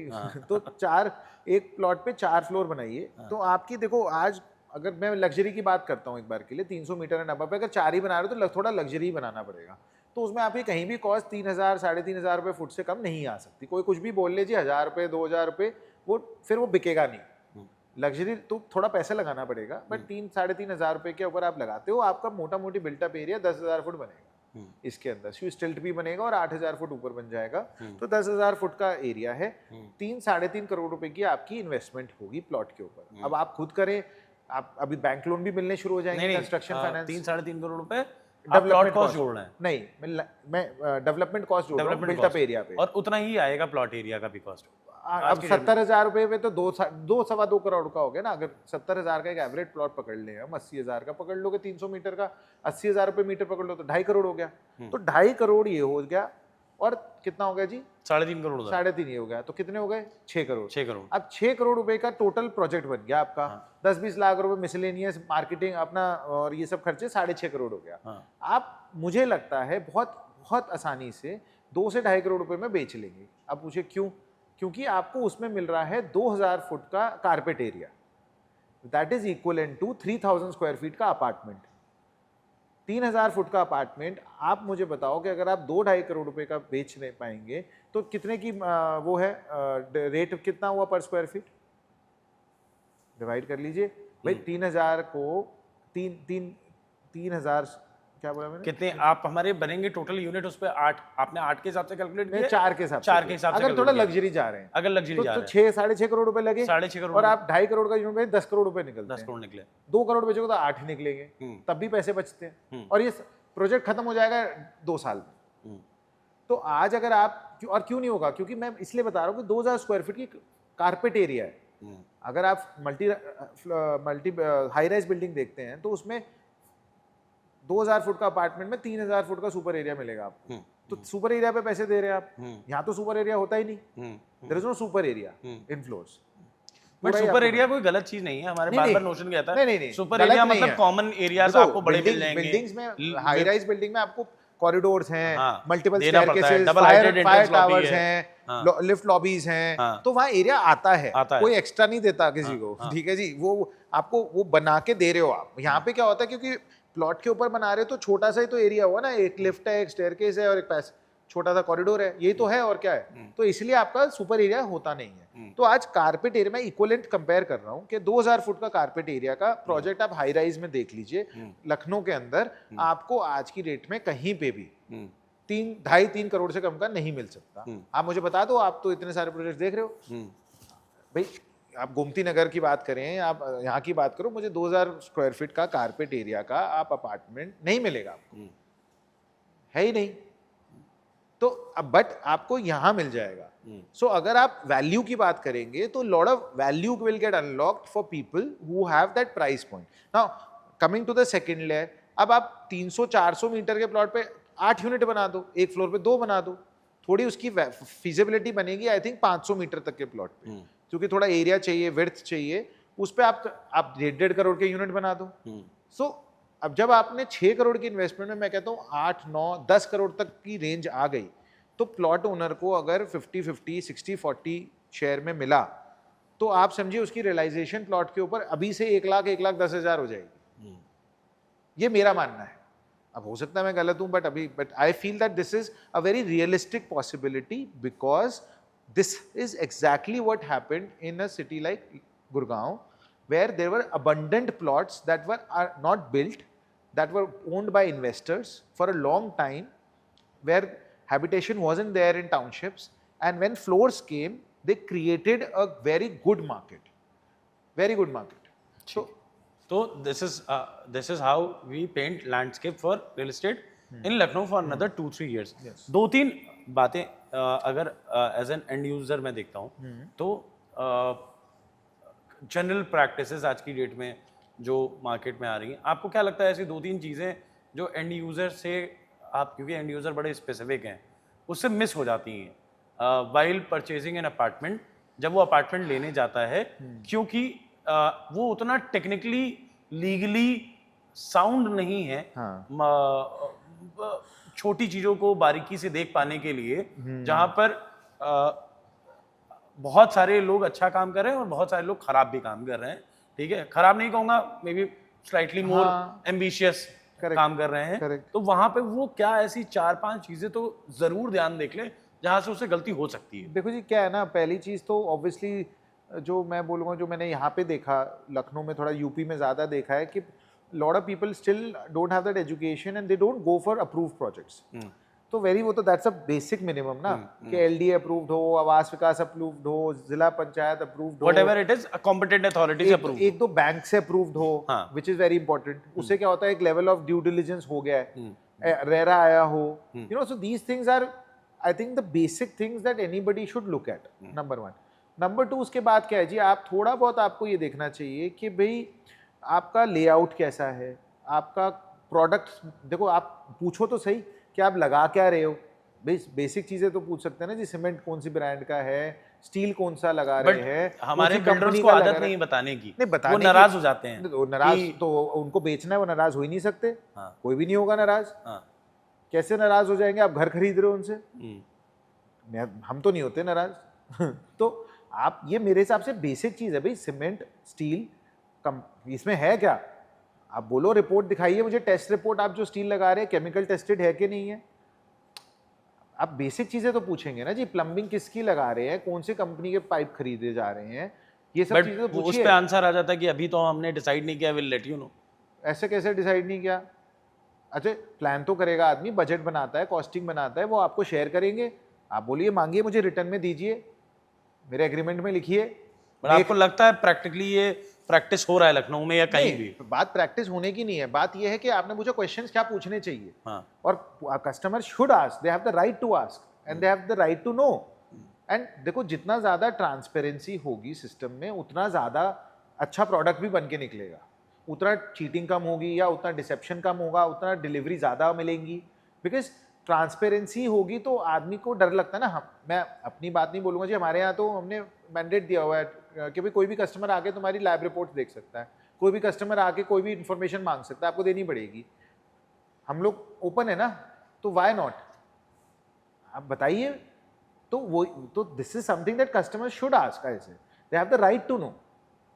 Speaker 2: तो 4 एक प्लॉट पे 4 फ्लोर बनाइए. तो आपकी देखो, आज अगर मैं लग्जरी की बात करता हूँ एक बार के लिए, 300 मीटर एंड अबव पे अगर 4 ही बना रहे हो तो थोड़ा लग्जरी बनाना पड़ेगा. तो उसमें आपकी कहीं भी कॉस्ट 3,000 3,500 रुपये फुट से कम नहीं आ सकती. कोई कुछ भी बोल ले जी, 1,000 रुपये 2,000 रुपये, वो फिर वो बिकेगा नहीं. लग्जरी तो थोड़ा पैसा लगाना पड़ेगा, बट 3,500 रुपये के ऊपर आप लगाते हो, आपका मोटा मोटी बिल्टअप एरिया 10,000 फुट बनेगा. इसके अंदर स्टिल्ट भी बनेगा और 8,000 फुट ऊपर बन जाएगा. तो 10,000 फुट का एरिया है. 3-3.5 करोड़ रुपए की आपकी इन्वेस्टमेंट होगी प्लॉट के ऊपर. अब आप खुद करें, आप अभी बैंक लोन भी मिलने शुरू हो जाएंगे, कंस्ट्रक्शन फाइनेंस.
Speaker 1: 3-3.5 करोड़ रुपए डेवलपमेंट कॉस्ट जोड़ना है.
Speaker 2: नहीं, मैं डेवलपमेंट कॉस्ट जोड़ रहा हूं बिल्टअप एरिया पे,
Speaker 1: और उतना ही आएगा प्लॉट एरिया का भी कॉस्ट.
Speaker 2: अब 70,000 रुपए पे तो 2-2.25 करोड़ का हो गया ना. अगर 70,000 का एक एवरेज प्लॉट पकड़ ले हम, 80,000 का पकड़ लोगे, 300 मीटर का 80,000 रुपए मीटर पकड़ लो तो 2.5 करोड़ हो गया. तो 2.5 करोड़ ये हो गया, और कितना हो गया जी,
Speaker 1: 3.5 करोड़.
Speaker 2: 3.5 ये हो गया, तो कितने हो गए, 6 करोड़.
Speaker 1: 6 करोड़.
Speaker 2: अब 6 करोड़ रुपए का टोटल प्रोजेक्ट बन गया आपका. 10-20 लाख रुपए मिसलेनियस मार्केटिंग अपना और ये सब खर्चे, 6.5 करोड़ हो गया. आप, मुझे लगता है बहुत बहुत आसानी से 2 से 2.5 करोड़ रुपए में बेच लेंगे. अब पूछे क्यों? क्योंकि आपको उसमें मिल रहा है 2000 फुट का carpet area, that is equivalent to 3000 square feet का अपार्टमेंट। 3000 फुट का अपार्टमेंट, आप मुझे बताओ कि अगर आप 2-2.5 करोड़ रुपए का बेच नहीं पाएंगे तो कितने की वो है रेट कितना हुआ पर स्क्वायर फीट, डिवाइड कर लीजिए भाई। 3000 को 3000 क्या बोला मैंने,
Speaker 1: कितने आप हमारे बनेंगे टोटल यूनिट उस पे 8, आपने 8 के हिसाब से कैलकुलेट किया?
Speaker 2: 4 के हिसाब से,
Speaker 1: 4 के हिसाब से
Speaker 2: अगर थोड़ा लग्जरी जा रहे हैं,
Speaker 1: अगर लग्जरी जा
Speaker 2: तो
Speaker 1: रहे
Speaker 2: 6-6.5 करोड़ रुपए लगे,
Speaker 1: 6.5 करोड़
Speaker 2: और आप 2.5 करोड़ का यूनिट में 10 करोड़ रुपए निकलते
Speaker 1: 10
Speaker 2: हैं।
Speaker 1: करोड़ निकले,
Speaker 2: 2 करोड़ बेचोगे तो 8 ही निकलेंगे, तब भी पैसे बचते हैं, और ये प्रोजेक्ट खत्म हो जाएगा 2 साल में। तो आज अगर आप, और क्यों नहीं होगा, क्योंकि मैं इसलिए बता रहा हूँ कि 2000 स्क्वायर फीट की कारपेट एरिया है। अगर आप मल्टी हाई राइज बिल्डिंग देखते हैं तो उसमें 2000 फुट का अपार्टमेंट में 3000 फुट का सुपर एरिया मिलेगा आपको। तो सुपर एरिया पे पैसे दे रहे हैं आप, यहाँ तो सुपर एरिया होता ही नहीं, there is no super area in floors.
Speaker 1: But super area कोई गलत चीज नहीं है, हमारे बार बार नोशन कहता है
Speaker 2: नहीं,
Speaker 1: सुपर एरिया मतलब कॉमन एरियाज आपको बड़े मिल जाएंगे।
Speaker 2: बिल्डिंग्स में, हाई राइज बिल्डिंग में आपको कॉरिडोर्स हैं,
Speaker 1: हाँ,
Speaker 2: मल्टीपल
Speaker 1: देना पड़ता है,
Speaker 2: staircases,
Speaker 1: double heighted
Speaker 2: fire
Speaker 1: entrance lobby
Speaker 2: towers
Speaker 1: है,
Speaker 2: हैं, लिफ्ट लॉबीज हैं,
Speaker 1: हाँ,
Speaker 2: तो वहाँ एरिया आता है,
Speaker 1: आता है।
Speaker 2: कोई एक्स्ट्रा नहीं देता किसी को,
Speaker 1: हाँ।
Speaker 2: ठीक है जी। वो आपको वो बना के दे रहे हो आप। यहाँ पे क्या होता है, क्योंकि प्लॉट के ऊपर बना रहे हो तो छोटा सा ही तो एरिया हुआ ना, एक लिफ्ट है, एक स्टेयरकेस है और एक छोटा सा कॉरिडोर है, यही तो है और क्या है। तो इसलिए आपका सुपर एरिया होता नहीं है। तो आज कारपेट एरिया में इक्विवेलेंट कंपेयर कर रहा हूँ कि 2000 फुट का कारपेट एरिया का प्रोजेक्ट आप हाई राइज में देख लीजिए लखनऊ के अंदर, आपको आज की डेट में कहीं पे भी 2.5-3 करोड़ से कम का नहीं मिल सकता। आप मुझे बता दो, आप तो इतने सारे प्रोजेक्ट देख रहे हो भाई, आप गोमती नगर की बात करें, आप यहाँ की बात करो, मुझे 2000 स्क्वायर फीट का कारपेट एरिया का आप अपार्टमेंट नहीं मिलेगा आपको, है ही नहीं। तो अब बट आपको यहाँ मिल जाएगा। सो अगर आप वैल्यू की बात करेंगे तो lot of value will get unlocked for people who have that price point. Now coming to the second layer, अब आप 300-400 मीटर के प्लॉट पे 8 यूनिट बना दो, एक फ्लोर पे 2 बना दो, थोड़ी उसकी फिजिबिलिटी बनेगी आई थिंक 500 मीटर तक के प्लॉट पे, क्योंकि थोड़ा एरिया चाहिए, विड्थ चाहिए, उस पे आप 1.5 करोड़ के यूनिट बना दो। सो अब जब आपने 6 करोड़ की इन्वेस्टमेंट में, मैं कहता हूँ 8-9-10 करोड़ तक की रेंज आ गई, तो प्लॉट ओनर को अगर 50-50 60-40 शेयर में मिला तो आप समझिए उसकी रियलाइजेशन प्लॉट के ऊपर अभी से 1,10,000 हो जाएगी। ये मेरा मानना है, अब हो सकता है मैं गलत हूं, but I feel that this is a very realistic possibility, because this is exactly what happened in a city like Gurgaon, where there were abundant plots that are not built, that were owned by investors for a long time, where habitation wasn't there in townships, and when floors came, they created a very good market, very good market.
Speaker 1: So this is how we paint landscape for real estate in Lucknow for another 2-3 years.
Speaker 2: Yes.
Speaker 1: 2-3 बातें अगर as an and user मैं देखता हूँ तो general practices आज की date में जो मार्केट में आ रही हैं, आपको क्या लगता है ऐसी 2-3 चीज़ें जो एंड यूज़र से आप, क्योंकि एंड यूज़र बड़े स्पेसिफिक हैं, उससे मिस हो जाती हैं वाइल परचेजिंग एन अपार्टमेंट, जब वो अपार्टमेंट लेने जाता है, क्योंकि वो उतना टेक्निकली लीगली साउंड नहीं है छोटी चीज़ों को बारीकी से देख पाने के लिए, जहाँ पर बहुत सारे लोग अच्छा काम कर रहे हैं और बहुत सारे लोग खराब भी काम कर रहे हैं। ठीक है, खराब नहीं कहूँगा, may be slightly more ambitious काम कर रहे हैं। तो वहाँ पे वो क्या ऐसी 4-5 चीज़ें तो ज़रूर ध्यान देख लें जहाँ से उसे गलती हो सकती है।
Speaker 2: देखो जी, क्या है ना, पहली चीज़ तो ऑब्वियसली जो मैं बोलूँगा, जो मैंने यहाँ पे देखा, लखनऊ में थोड़ा यूपी में ज़्यादा देखा है कि lot of people still don't have that education and they don't go for approved projects. तो वो तो दैट्स अ बेसिक मिनिमम ना, कि एलडीए अप्रूव्ड हो, आवास विकास अप्रूव्ड हो, जिला पंचायत अप्रूव्ड हो,
Speaker 1: whatever it is, competent authority से अप्रूव्ड,
Speaker 2: एक तो बैंक से अप्रूव्ड हो, व्हिच इज वेरी इंपॉर्टेंट। उससे क्या होता है, एक लेवल ऑफ ड्यू डिलिजेंस हो गया है, रेरा आया हो, you know. So these things are, I think, the basic things that anybody should look at, number 1। Number 2, उसके बाद क्या है जी, आप थोड़ा बहुत आपको ये देखना चाहिए कि भाई आपका लेआउट कैसा है, आपका प्रोडक्ट, देखो आप पूछो तो सही कि आप लगा क्या रहे हो, बेसिक चीजें तो पूछ सकते हैं ना जी, सीमेंट कौन सी ब्रांड का है, स्टील कौन सा लगा रहे हैं।
Speaker 1: हमारे बिल्डर्स को आदत नहीं बताने की,
Speaker 2: नहीं बताने,
Speaker 1: वो नाराज हो जाते हैं।
Speaker 2: वो नाराज तो उनको बेचना है, वो नाराज हो ही नहीं सकते। कोई भी नहीं होगा नाराज। कैसे नाराज हो जाएंगे, आप घर खरीद रहे हो उनसे, हम तो नहीं होते नाराज, तो आप ये मेरे हिसाब से बेसिक चीज़ है भाई, सीमेंट स्टील इसमें है क्या? आप बोलो रिपोर्ट दिखाइए मुझे, टेस्ट रिपोर्ट, आप जो स्टील लगा रहे हैं केमिकल टेस्टेड है कि नहीं है? आप बेसिक चीज़ें तो पूछेंगे ना जी, प्लम्बिंग किसकी लगा रहे हैं, कौन सी कंपनी के पाइप खरीदे जा रहे हैं, ये सब चीज़ें तो
Speaker 1: बट उस
Speaker 2: पूछिए।
Speaker 1: पे आंसर आ जाता है कि अभी तो हमने डिसाइड नहीं किया, विल लेट यू नो।
Speaker 2: ऐसे कैसे डिसाइड नहीं किया? अच्छा, प्लान तो करेगा आदमी, बजट बनाता है, कॉस्टिंग बनाता है, वो आपको शेयर करेंगे, आप बोलिए मांगिए मुझे रिटर्न में दीजिए, मेरे एग्रीमेंट में लिखिए।
Speaker 1: बट आपको लगता है प्रैक्टिकली ये प्रैक्टिस हो रहा है लखनऊ में या कहीं भी?
Speaker 2: बात प्रैक्टिस होने की नहीं है, बात यह है कि आपने मुझे क्वेश्चंस क्या पूछने चाहिए,
Speaker 1: हाँ।
Speaker 2: और customer should ask, they have the right to ask and they have the right to know. And देखो, जितना ज्यादा ट्रांसपेरेंसी होगी सिस्टम में, उतना ज्यादा अच्छा प्रोडक्ट भी बन के निकलेगा, उतना चीटिंग कम होगी या उतना डिसेप्शन कम होगा, उतना डिलीवरी ज़्यादा मिलेंगी। बिकॉज ट्रांसपेरेंसी होगी तो आदमी को डर लगता है ना। हम, मैं अपनी बात नहीं बोलूँगा जी, हमारे यहाँ तो हमने मैंडेट दिया हुआ है कि भाई कोई भी कस्टमर आके तुम्हारी लैब रिपोर्ट देख सकता है, कोई भी कस्टमर आके कोई भी इन्फॉर्मेशन मांग सकता है, आपको देनी पड़ेगी। हम लोग ओपन है ना, तो वाई नॉट, आप बताइए। तो वो तो this is something that customer should ask, ऐसे they have the right to know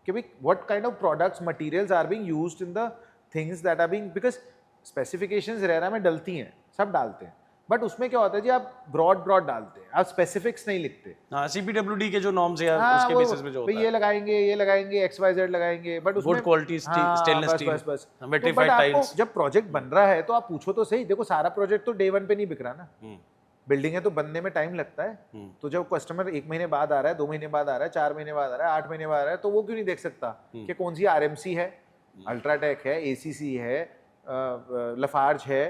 Speaker 2: कि भाई what kind of products materials are being used in the things that are being, because specifications RERA में डलती हैं, सब डालते हैं, बट उसमें क्या होता है जी, आप ब्रॉड डालते हैं, आप स्पेसिफिक्स नहीं लिखते।
Speaker 1: हाँ, सीपीडब्ल्यूडी के जो नॉर्म्स है उसके बेसिस पे जो होता है,
Speaker 2: ये लगाएंगे XYZ लगाएंगे, बट उसमें
Speaker 1: गुड क्वालिटी स्टेनलेस स्टील,
Speaker 2: बस
Speaker 1: वेट्रीफाइड टाइल्स।
Speaker 2: जब प्रोजेक्ट बन रहा है तो आप पूछो तो सही। देखो, सारा प्रोजेक्ट तो डे वन पे नहीं बिक रहा ना, बिल्डिंग है तो बनने में टाइम लगता है। तो जब कस्टमर 1 महीने बाद आ रहा है, 2 महीने बाद आ रहा है, 4 महीने बाद आ रहा है, 8 महीने बाद आ रहा है, तो वो क्यों नहीं देख सकता कि कौन सी RMC है, अल्ट्राटेक है, ACC है, लफार्ज है,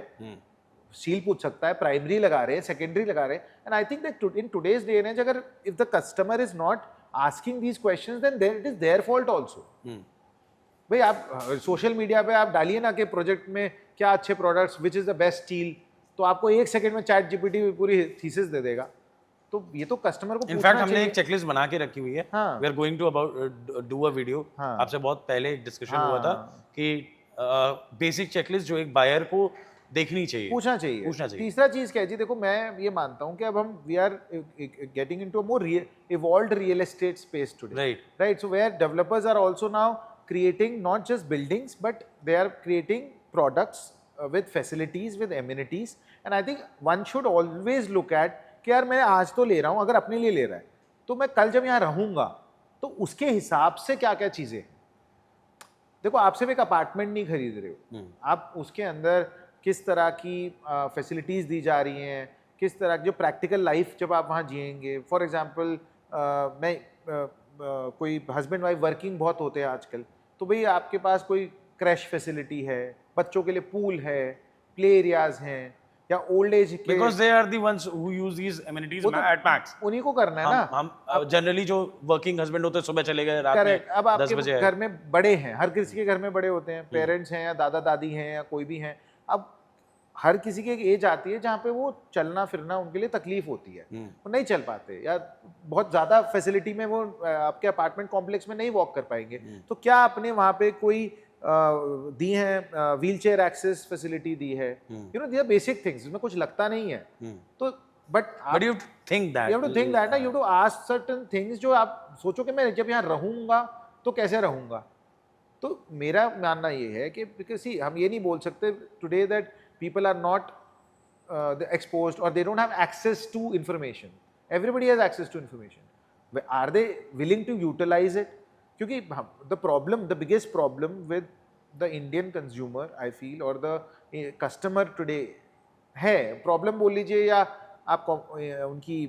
Speaker 2: स्टील पूछ सकता है, प्राइमरी लगा रहे हैं, सेकेंडरी लगा रहे हैं। And I think that in today's day and age, अगर if the customer is not asking these questions, then it is their fault also. भाई आप सोशल मीडिया पे आप डालिए ना कि प्रोजेक्ट में क्या अच्छे products, which is the best steel, तो आपको 1 सेकंड में ChatGPT पूरी थीसिस दे देगा। तो ये तो कस्टमर को
Speaker 1: इनफैक्ट हमने एक चेकलिस्ट बना के रखी हुई है,
Speaker 2: हाँ।
Speaker 1: We are going to about do a video.
Speaker 2: हाँ।
Speaker 1: आपसे बहुत पहले डिस्कशन
Speaker 2: हाँ।
Speaker 1: हुआ था कि बेसिक चेकलिस्ट जो एक बायर को देखनी चाहिए,
Speaker 2: पूछना चाहिए। तीसरा चीज क्या है जी, देखो मैं ये मानता हूँ कि अब हम we are getting into a more evolved real estate space today, right? So where developers are also now creating not just buildings, but they are creating products with facilities, with amenities, and I think one should always look at कि यार मैं आज तो ले रहा हूँ, अगर अपने लिए ले रहा है तो मैं कल जब यहाँ रहूँगा तो उसके हिसाब से क्या क्या चीज़ें। देखो, आप सिर्फ एक अपार्टमेंट नहीं खरीद रहे हो, आप उसके अंदर किस तरह की फैसिलिटीज़ दी जा रही हैं, किस तरह की जो प्रैक्टिकल लाइफ जब आप वहाँ जिएंगे। फॉर एग्जांपल मैं कोई हस्बैंड वाइफ वर्किंग बहुत होते हैं आजकल, तो भाई आपके पास कोई क्रैश फैसिलिटी है, बच्चों के लिए पूल है, प्ले एरियाज हैं, या old age,
Speaker 1: because they are the ones who use these amenities at max.
Speaker 2: उन्हीं को करना है ना।
Speaker 1: हम जनरली जो वर्किंग हस्बैंड होते हैं सुबह चले गए, रात में 10 बजे।
Speaker 2: अब आपके घर में बड़े हैं, हर किसी के घर में बड़े होते हैं, पेरेंट्स हैं या दादा दादी हैं या कोई भी हैं। अब हर किसी की एक एज आती है जहाँ पे वो चलना फिरना उनके लिए तकलीफ होती है, वो नहीं चल पाते, या बहुत ज़्यादा फैसिलिटी में वो आपके अपार्टमेंट कॉम्प्लेक्स में नहीं वॉक कर पाएंगे। तो क्या आपने वहाँ पे कोई दी है, व्हील चेयर एक्सेस फैसिलिटी दी है, you know, these are basic things, इसमें कुछ लगता नहीं है। तो but
Speaker 1: you think that
Speaker 2: you have to think that ना, you have to ask certain things, जो आप सोचो कि मैं जब यहाँ रहूँगा तो कैसे रहूँगा। तो मेरा मानना ये है कि बिकॉज हम ये नहीं बोल सकते today that people are not exposed or they don't have access to information. Everybody has access to information. Are they willing to utilize it? क्योंकि the biggest problem with the Indian consumer, I feel, or the customer today है, problem बोल लीजिए या आप उनकी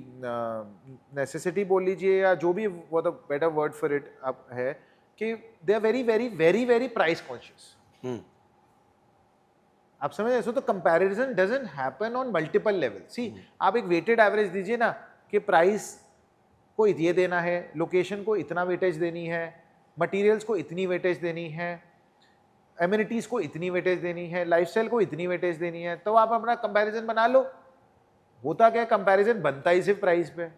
Speaker 2: necessity बोल लीजिए, या जो भी वो the better word for it आप है, कि they are very very very very price conscious. आप समझ रहे? तो comparison doesn't happen on multiple level. See, आप एक वेटेड एवरेज दीजिए ना कि प्राइस को ये देना है, लोकेशन को इतना वेटेज देनी है, मटेरियल्स को इतनी वेटेज देनी है, एमिनिटीज को इतनी वेटेज देनी है, लाइफस्टाइल को इतनी वेटेज देनी है, तो आप अपना कंपैरिजन बना लो। होता क्या, कंपैरिजन बनता ही सिर्फ प्राइस पे।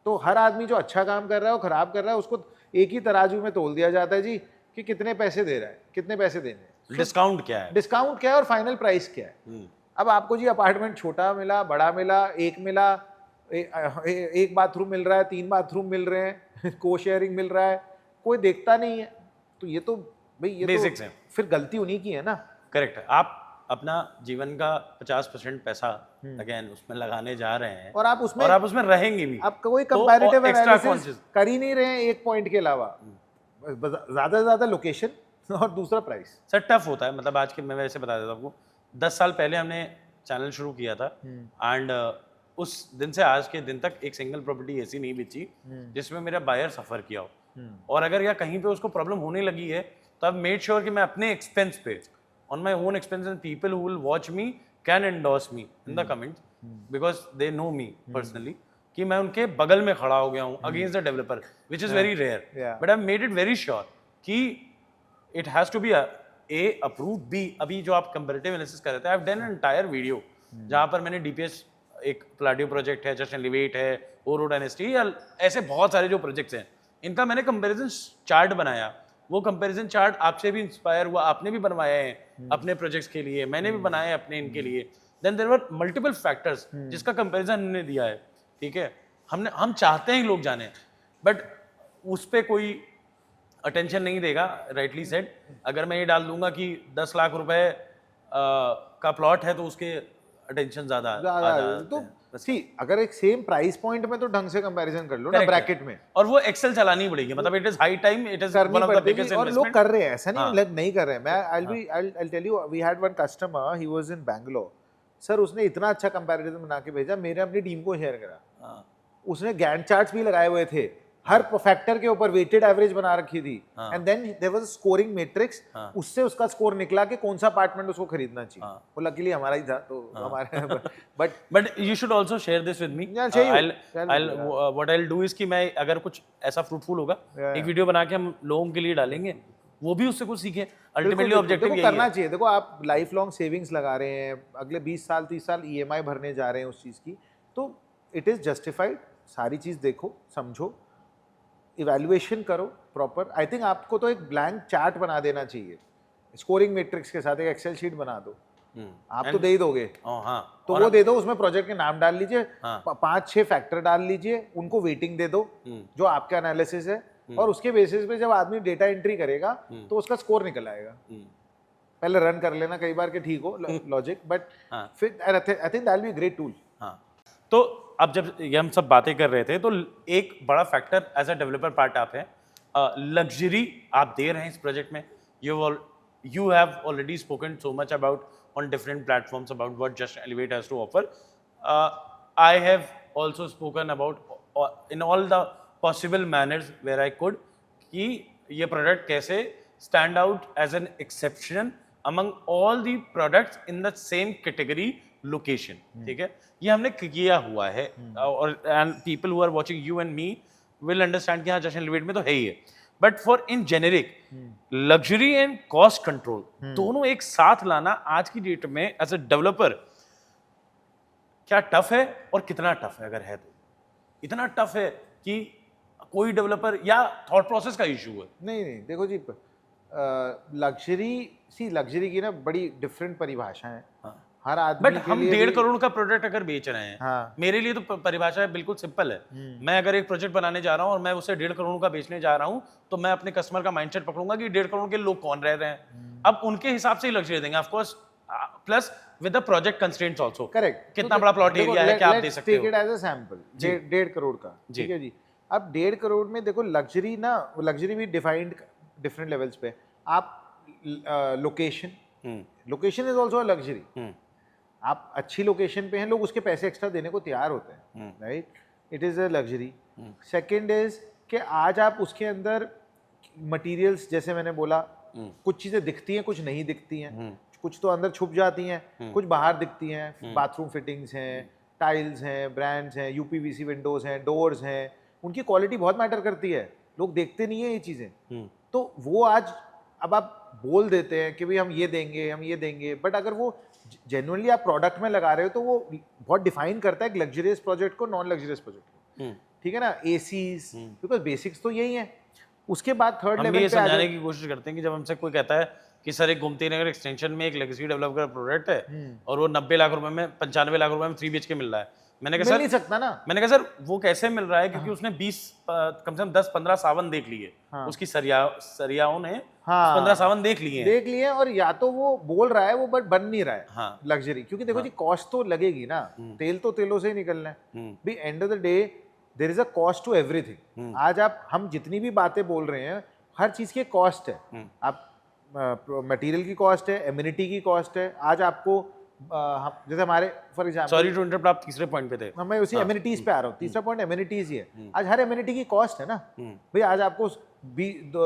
Speaker 2: तो हर आदमी जो अच्छा काम कर रहा है और खराब कर रहा है, उसको एक ही तराजू में तोल दिया जाता है जी, कि कितने पैसे दे रहा है, कितने पैसे देने हैं,
Speaker 1: डिस्काउंट क्या है, और फाइनल प्राइस क्या है। अब आपको जी अपार्टमेंट छोटा मिला, बड़ा मिला, एक मिला,
Speaker 2: एक बाथरूम मिल रहा है, 3 बाथरूम मिल रहे हैं, को शेयरिंग मिल रहा है, कोई देखता नहीं है। तो ये तो भाई ये
Speaker 1: Basics
Speaker 2: तो
Speaker 1: हैं।
Speaker 2: फिर गलती उन्हीं की है ना।
Speaker 1: करेक्ट है। आप अपना जीवन का 50% पैसा अगेन उसमें लगाने जा रहे हैं
Speaker 2: और आप उसमें
Speaker 1: रहेंगे भी।
Speaker 2: आप कोई
Speaker 1: तो
Speaker 2: कंपैरेटिव
Speaker 1: एक्स्ट्रा
Speaker 2: एनालिसिस कर ही नहीं रहे हैं एक पॉइंट के अलावा। ज्यादा से ज्यादा लोकेशन और दूसरा प्राइस।
Speaker 1: सर टफ होता है, मतलब आज के मैं वैसे बता देता हूँ आपको, 10 साल पहले हमने चैनल शुरू किया था एंड उस दिन से आज के दिन तक एक सिंगल प्रॉपर्टी ऐसी नहीं बेची जिसमें मेरा बायर सफर किया हो। और अगर या कहीं पे उसको प्रॉब्लम होने लगी है तो आई मेड श्योर कि मैं अपने एक्सपेंस पे on my own expense and people who will watch me can endorse me in the comments because they know me personally कि मैं उनके बगल में खड़ा हो गया हूँ against the developer which is very rare, but I made it very sure कि it has to be a approve be. अभी जो आप कंपैरेटिव एनालिसिस कर रहे थे, I have done an entire video जहां पर मैंने डीपीएस, एक प्लाडियो प्रोजेक्ट है, जस्ट एलिवेट है, ओरो डायनेस्टी, ऐसे बहुत सारे जो प्रोजेक्ट्स हैं इनका मैंने कंपैरिजन चार्ट बनाया। वो कंपैरिजन चार्ट आपसे भी इंस्पायर हुआ, आपने भी बनवाए हैं अपने प्रोजेक्ट्स के लिए, मैंने भी बनाए अपने इनके लिए। Then there were multiple factors जिसका कंपैरिजन हमने दिया है, ठीक है। हम चाहते हैं लोग जाने, बट उस पर कोई अटेंशन नहीं देगा, राइटली सेड। अगर मैं ये डाल दूंगा कि 10 लाख रुपए का प्लॉट है तो उसके अटेंशन ज्यादा आ जाते हैं।
Speaker 2: सी अगर एक सेम प्राइस पॉइंट में तो ढंग से कंपैरिजन कर लो ना ब्रैकेट में।
Speaker 1: और वो एक्सेल चलानी पड़ेगी, मतलब it is high time, it is one of the biggest
Speaker 2: और लोग कर रहे हैं, ऐसा नहीं
Speaker 1: हाँ।
Speaker 2: नहीं कर रहे हैं। मैं I'll tell you, we had one customer, he was in Bangalore. Sir उसने इतना अच्छा कंपैरिजन बना के भेजा, मेरे अपनी टीम को शेयर करा। उसने गैंट चार्ट्स भी लगाए हुए थे, हर फैक्टर के ऊपर वेटेड एवरेज बना रखी थी, and then there was a scoring matrix, उससे उसका स्कोर निकला कि कौन सा अपार्टमेंट उसको खरीदना चाहिए। वो लकीली हमारा ही था, तो हमारे
Speaker 1: but you should also share this with me. What I will do is कि मैं अगर कुछ ऐसा फ्रूटफुल होगा, एक वीडियो बना के हम लोगों के लिए डालेंगे, वो भी उससे कुछ सीखे। अल्टीमेटली ऑब्जेक्टिव यही
Speaker 2: करना चाहिए। देखो आप लाइफ लॉन्ग सेविंग्स लगा रहे हैं, अगले 20 साल 30 साल ईएमआई भरने जा रहे हैं उस चीज की, तो इट इज जस्टिफाइड। सारी चीज देखो, समझो, इवैल्यूएशन करो प्रॉपर। आई थिंक आपको तो एक ब्लैंक चार्ट बना देना चाहिए स्कोरिंग मैट्रिक्स के साथ, एक एक्सेल शीट बना दो। आप तो दे ही दोगे, तो वो दे दो, उसमें प्रोजेक्ट के नाम डाल लीजिए, 5-6 फैक्टर डाल लीजिए, उनको वेटिंग दे दो जो आपका एनालिसिस है, और उसके बेसिस पे जब आदमी डेटा एंट्री करेगा तो उसका स्कोर निकल आएगा। पहले रन कर लेना कई बार के ठीक हो लॉजिक, बट फिर आई think that will be great tool.
Speaker 1: तो अब जब ये हम सब बातें कर रहे थे, तो एक बड़ा factor as a developer part आप है, लग्जरी आप दे रहे हैं इस प्रोजेक्ट में। You have already spoken so much about on different platforms about what Just Elevate has to offer. I have also spoken about in all the possible manners where I could कि ये product कैसे stand out as an exception among all the products in the same category location, ठीक है। ये हमने किया हुआ है, और and people who are watching you and me will understand कि हाँ जस्ट एलिवेट में तो है ही है, but for in generic luxury and cost control दोनों एक साथ लाना आज की डेट में एज अ डेवलपर क्या टफ है, और कितना टफ है? अगर है तो इतना टफ है कि कोई डेवलपर, या थॉट प्रोसेस का इशू है?
Speaker 2: नहीं, देखो जी, लग्जरी की ना बड़ी डिफरेंट परिभाषा है। हर आदमी
Speaker 1: बट हम 1.5 करोड़ का प्रोडक्ट अगर बेच रहे हैं, मेरे लिए तो परिभाषा बिल्कुल सिंपल है। मैं अगर एक प्रोजेक्ट बनाने जा रहा हूं और मैं उसे 1.5 करोड़ का बेचने जा रहा हूं, तो मैं अपने कस्टमर का माइंडसेट पकड़ूंगा कि 1.5 करोड़ के लोग कौन रह रहे हैं, अब उनके हिसाब से ही लग्जरी देंगे, of course plus with the project constraints also.
Speaker 2: Correct.
Speaker 1: कितना बड़ा प्लॉट एरिया है क्या आप दे सकते हो?
Speaker 2: Take it as a sample, 1.5 crore का, ठीक है जी। अब 1.5 करोड़ में देखो लग्जरी भी डिफाइंड डिफरेंट लेवल्स पे। आप location is also a luxury. आप अच्छी लोकेशन पे हैं, लोग उसके पैसे एक्स्ट्रा देने को तैयार होते हैं, right? It is a luxury. Second is कि आज आप उसके अंदर मटेरियल्स, जैसे मैंने बोला, कुछ चीज़ें दिखती हैं, कुछ नहीं दिखती हैं, कुछ तो अंदर छुप जाती हैं, कुछ बाहर दिखती हैं। बाथरूम फिटिंग्स हैं, टाइल्स हैं, ब्रांड्स हैं, यूपीवीसी विंडोज हैं, डोर्स हैं, उनकी क्वालिटी बहुत मैटर करती है, लोग देखते नहीं है ये चीज़ें। तो वो आज अब आप बोल देते हैं कि भाई हम ये देंगे, बट अगर वो जेन्युइनली आप प्रोडक्ट में लगा रहे हो तो वो बहुत डिफाइन करता है एक लग्जरियस प्रोजेक्ट को, नॉन लग्जरियस प्रोजेक्ट को, ठीक है ना। एसीज, बिकॉज बेसिक्स तो यही है। उसके बाद थर्ड लेवल पे
Speaker 1: ये समझाने की कोशिश करते हैं कि जब हमसे कोई कहता है कि सर एक गोमती नगर एक्सटेंशन में एक लग्जरी डेवलपर प्रोडक्ट है और वो 90 लाख रुपए में 95 लाख रुपए में 3 BHK मिल रहा है, मैंने कहा
Speaker 2: मिल
Speaker 1: सर
Speaker 2: नहीं सकता ना।
Speaker 1: मैंने कहा सर वो कैसे मिल रहा है, क्योंकि उसने 20 कम से कम 10-15 सावन देख लिए, उसकी सरियाओं ने 15 सावन देख लिए हैं।
Speaker 2: देख लिए, और या तो वो बोल रहा है वो बट बन नहीं रहा है
Speaker 1: हाँ।
Speaker 2: लग्जरी, क्योंकि देखो जी कॉस्ट तो लगेगी ना, तेल तो तेलों से ही निकलना है। भी end of the day there is a cost to everything. आज हम जितनी भी बातें बोल रहे हैं हर चीज की कॉस्ट है। आप मटेरियल की कॉस्ट है, एम्यूनिटी की कॉस्ट है। आज आपको जैसे हमारे for example,
Speaker 1: sorry to interrupt, आप तीसरे पॉइंट पे थे।
Speaker 2: मैं उसी एम्यूनिटीज पे आ रहा हूँ। तीसरा पॉइंट एम्यूनिटीज ही है। आज हर एम्यूनिटी की कॉस्ट है ना भाई। आज आपको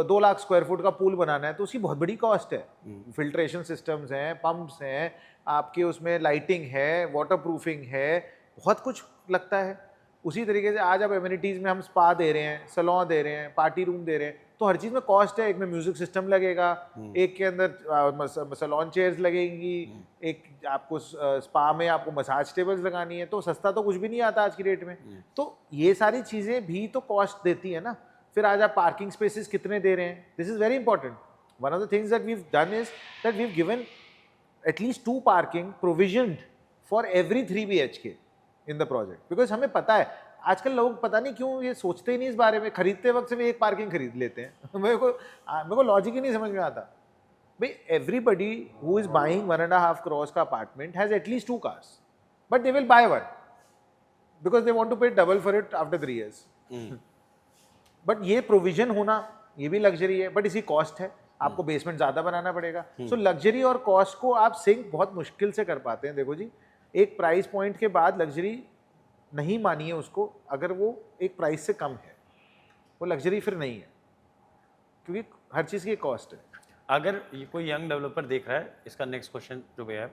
Speaker 2: 2 लाख स्क्वायर फुट का पूल बनाना है तो उसकी बहुत बड़ी कॉस्ट है। फिल्ट्रेशन सिस्टम्स हैं, पंप्स हैं, आपके उसमें लाइटिंग है, वाटर प्रूफिंग है, बहुत कुछ लगता है। उसी तरीके से आज आप एम्यूनिटीज में हम स्पा दे रहे हैं, सैलून दे रहे हैं, पार्टी रूम दे रहे हैं, तो हर चीज में कॉस्ट है। एक में म्यूजिक सिस्टम लगेगा, एक के अंदर सैलून चेयर्स लगेंगी, एक आपको स्पा में आपको मसाज टेबल्स लगानी है। तो सस्ता तो कुछ भी नहीं आता आज की डेट में। तो ये सारी चीजें भी तो कॉस्ट देती है ना। फिर आज आप पार्किंग स्पेसेस कितने दे रहे हैं, this is very important. One of the things that we have done is that we have given at least 2 parking provisioned for every 3 BHK in the project, because हमें पता है आजकल लोग पता नहीं क्यों ये सोचते ही नहीं इस बारे में, खरीदते वक्त सिर्फ एक पार्किंग खरीद लेते हैं। मेरे को लॉजिक ही नहीं समझ में आता भाई। Everybody who is buying 1.5 crores का apartment has at least 2 cars, but they will buy one because they want to pay double for it after 3 years। बट ये प्रोविजन होना ये भी लग्जरी है, बट इसी कॉस्ट है। आपको बेसमेंट ज्यादा बनाना पड़ेगा। सो लग्जरी और कॉस्ट को आप सिंक बहुत मुश्किल से कर पाते हैं। देखो जी, एक प्राइस पॉइंट के बाद लग्जरी नहीं मानिए उसको, अगर वो एक प्राइस से कम है वो लग्जरी फिर नहीं है, क्योंकि हर चीज़ की कॉस्ट है।
Speaker 1: अगर ये कोई यंग डेवलपर देख रहा है, इसका नेक्स्ट क्वेश्चन जो भी है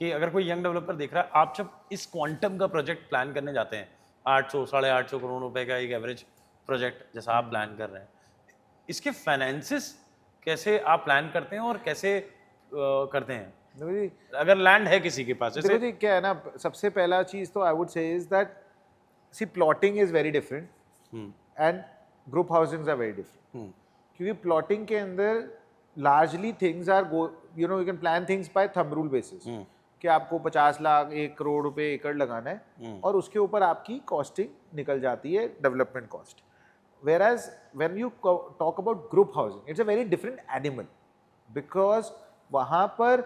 Speaker 1: कि अगर कोई यंग डेवलपर देख रहा है, आप जब इस क्वांटम का प्रोजेक्ट प्लान करने जाते हैं, 800 850 करोड़ रुपए का एक एवरेज प्रोजेक्ट जैसा आप प्लान कर रहे हैं, इसके फाइनेंसिस कैसे आप प्लान करते हैं और कैसे करते हैं?
Speaker 2: देखो जी,
Speaker 1: अगर लैंड है किसी के पास,
Speaker 2: देखो
Speaker 1: जैसे
Speaker 2: जी क्या है ना, सबसे पहला चीज़ तो I would say is that see plotting is very different and group housings are very different. क्योंकि प्लॉटिंग के अंदर largely things are you can plan things by thumb rule basis कि आपको 50 लाख 1 करोड़ रुपए एकड़ लगाना है और उसके ऊपर आपकी कॉस्टिंग निकल जाती है, development cost. whereas when you talk about group housing, it's a very different animal because वहाँ पर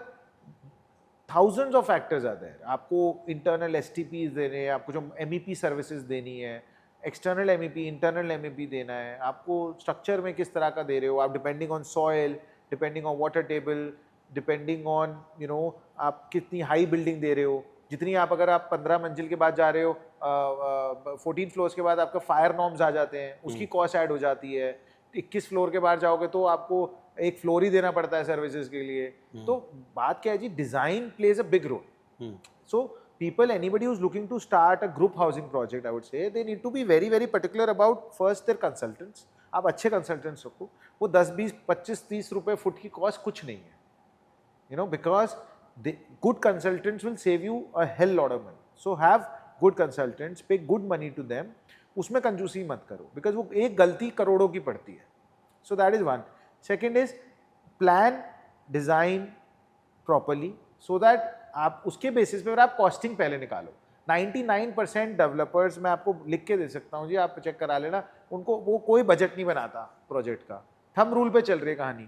Speaker 2: thousands of factors are there। आपको internal STPs देने हैं, आपको जो MEP services देनी है, external MEP, internal MEP देना है, आपको structure में किस तरह का दे रहे हो आप, depending on soil, depending on water table, depending on आप कितनी high building दे रहे हो। जितनी आप अगर आप 15 मंजिल के बाद जा रहे हो, 14 फ्लोर्स के बाद आपका फायर नॉर्म्स आ जाते हैं, उसकी कॉस्ट ऐड हो जाती है। 21 फ्लोर के बाद जाओगे तो आपको एक फ्लोर ही देना पड़ता है सर्विसेज के लिए। तो बात क्या है जी, design plays a big role. So people, anybody who's looking to start a group housing project, I would say they need to be very very particular about first their consultants। आप अच्छे consultants रखो, वो 10 20 25 30 रुपए foot की cost कुछ नहीं है, because the good consultants will save you a hell lot of money। so have good consultants, pay good money to them। उसमें कंजूसी मत करो, because वो एक गलती करोड़ों की पड़ती है। so that is one। second is plan design properly so that आप उसके बेसिस पे आप कॉस्टिंग पहले निकालो। 99% डेवलपर्स मैं आपको लिख के दे सकता हूँ जी, आप चेक करा लेना, उनको वो कोई बजट नहीं बनाता प्रोजेक्ट का, थंब रूल पे चल रही है कहानी।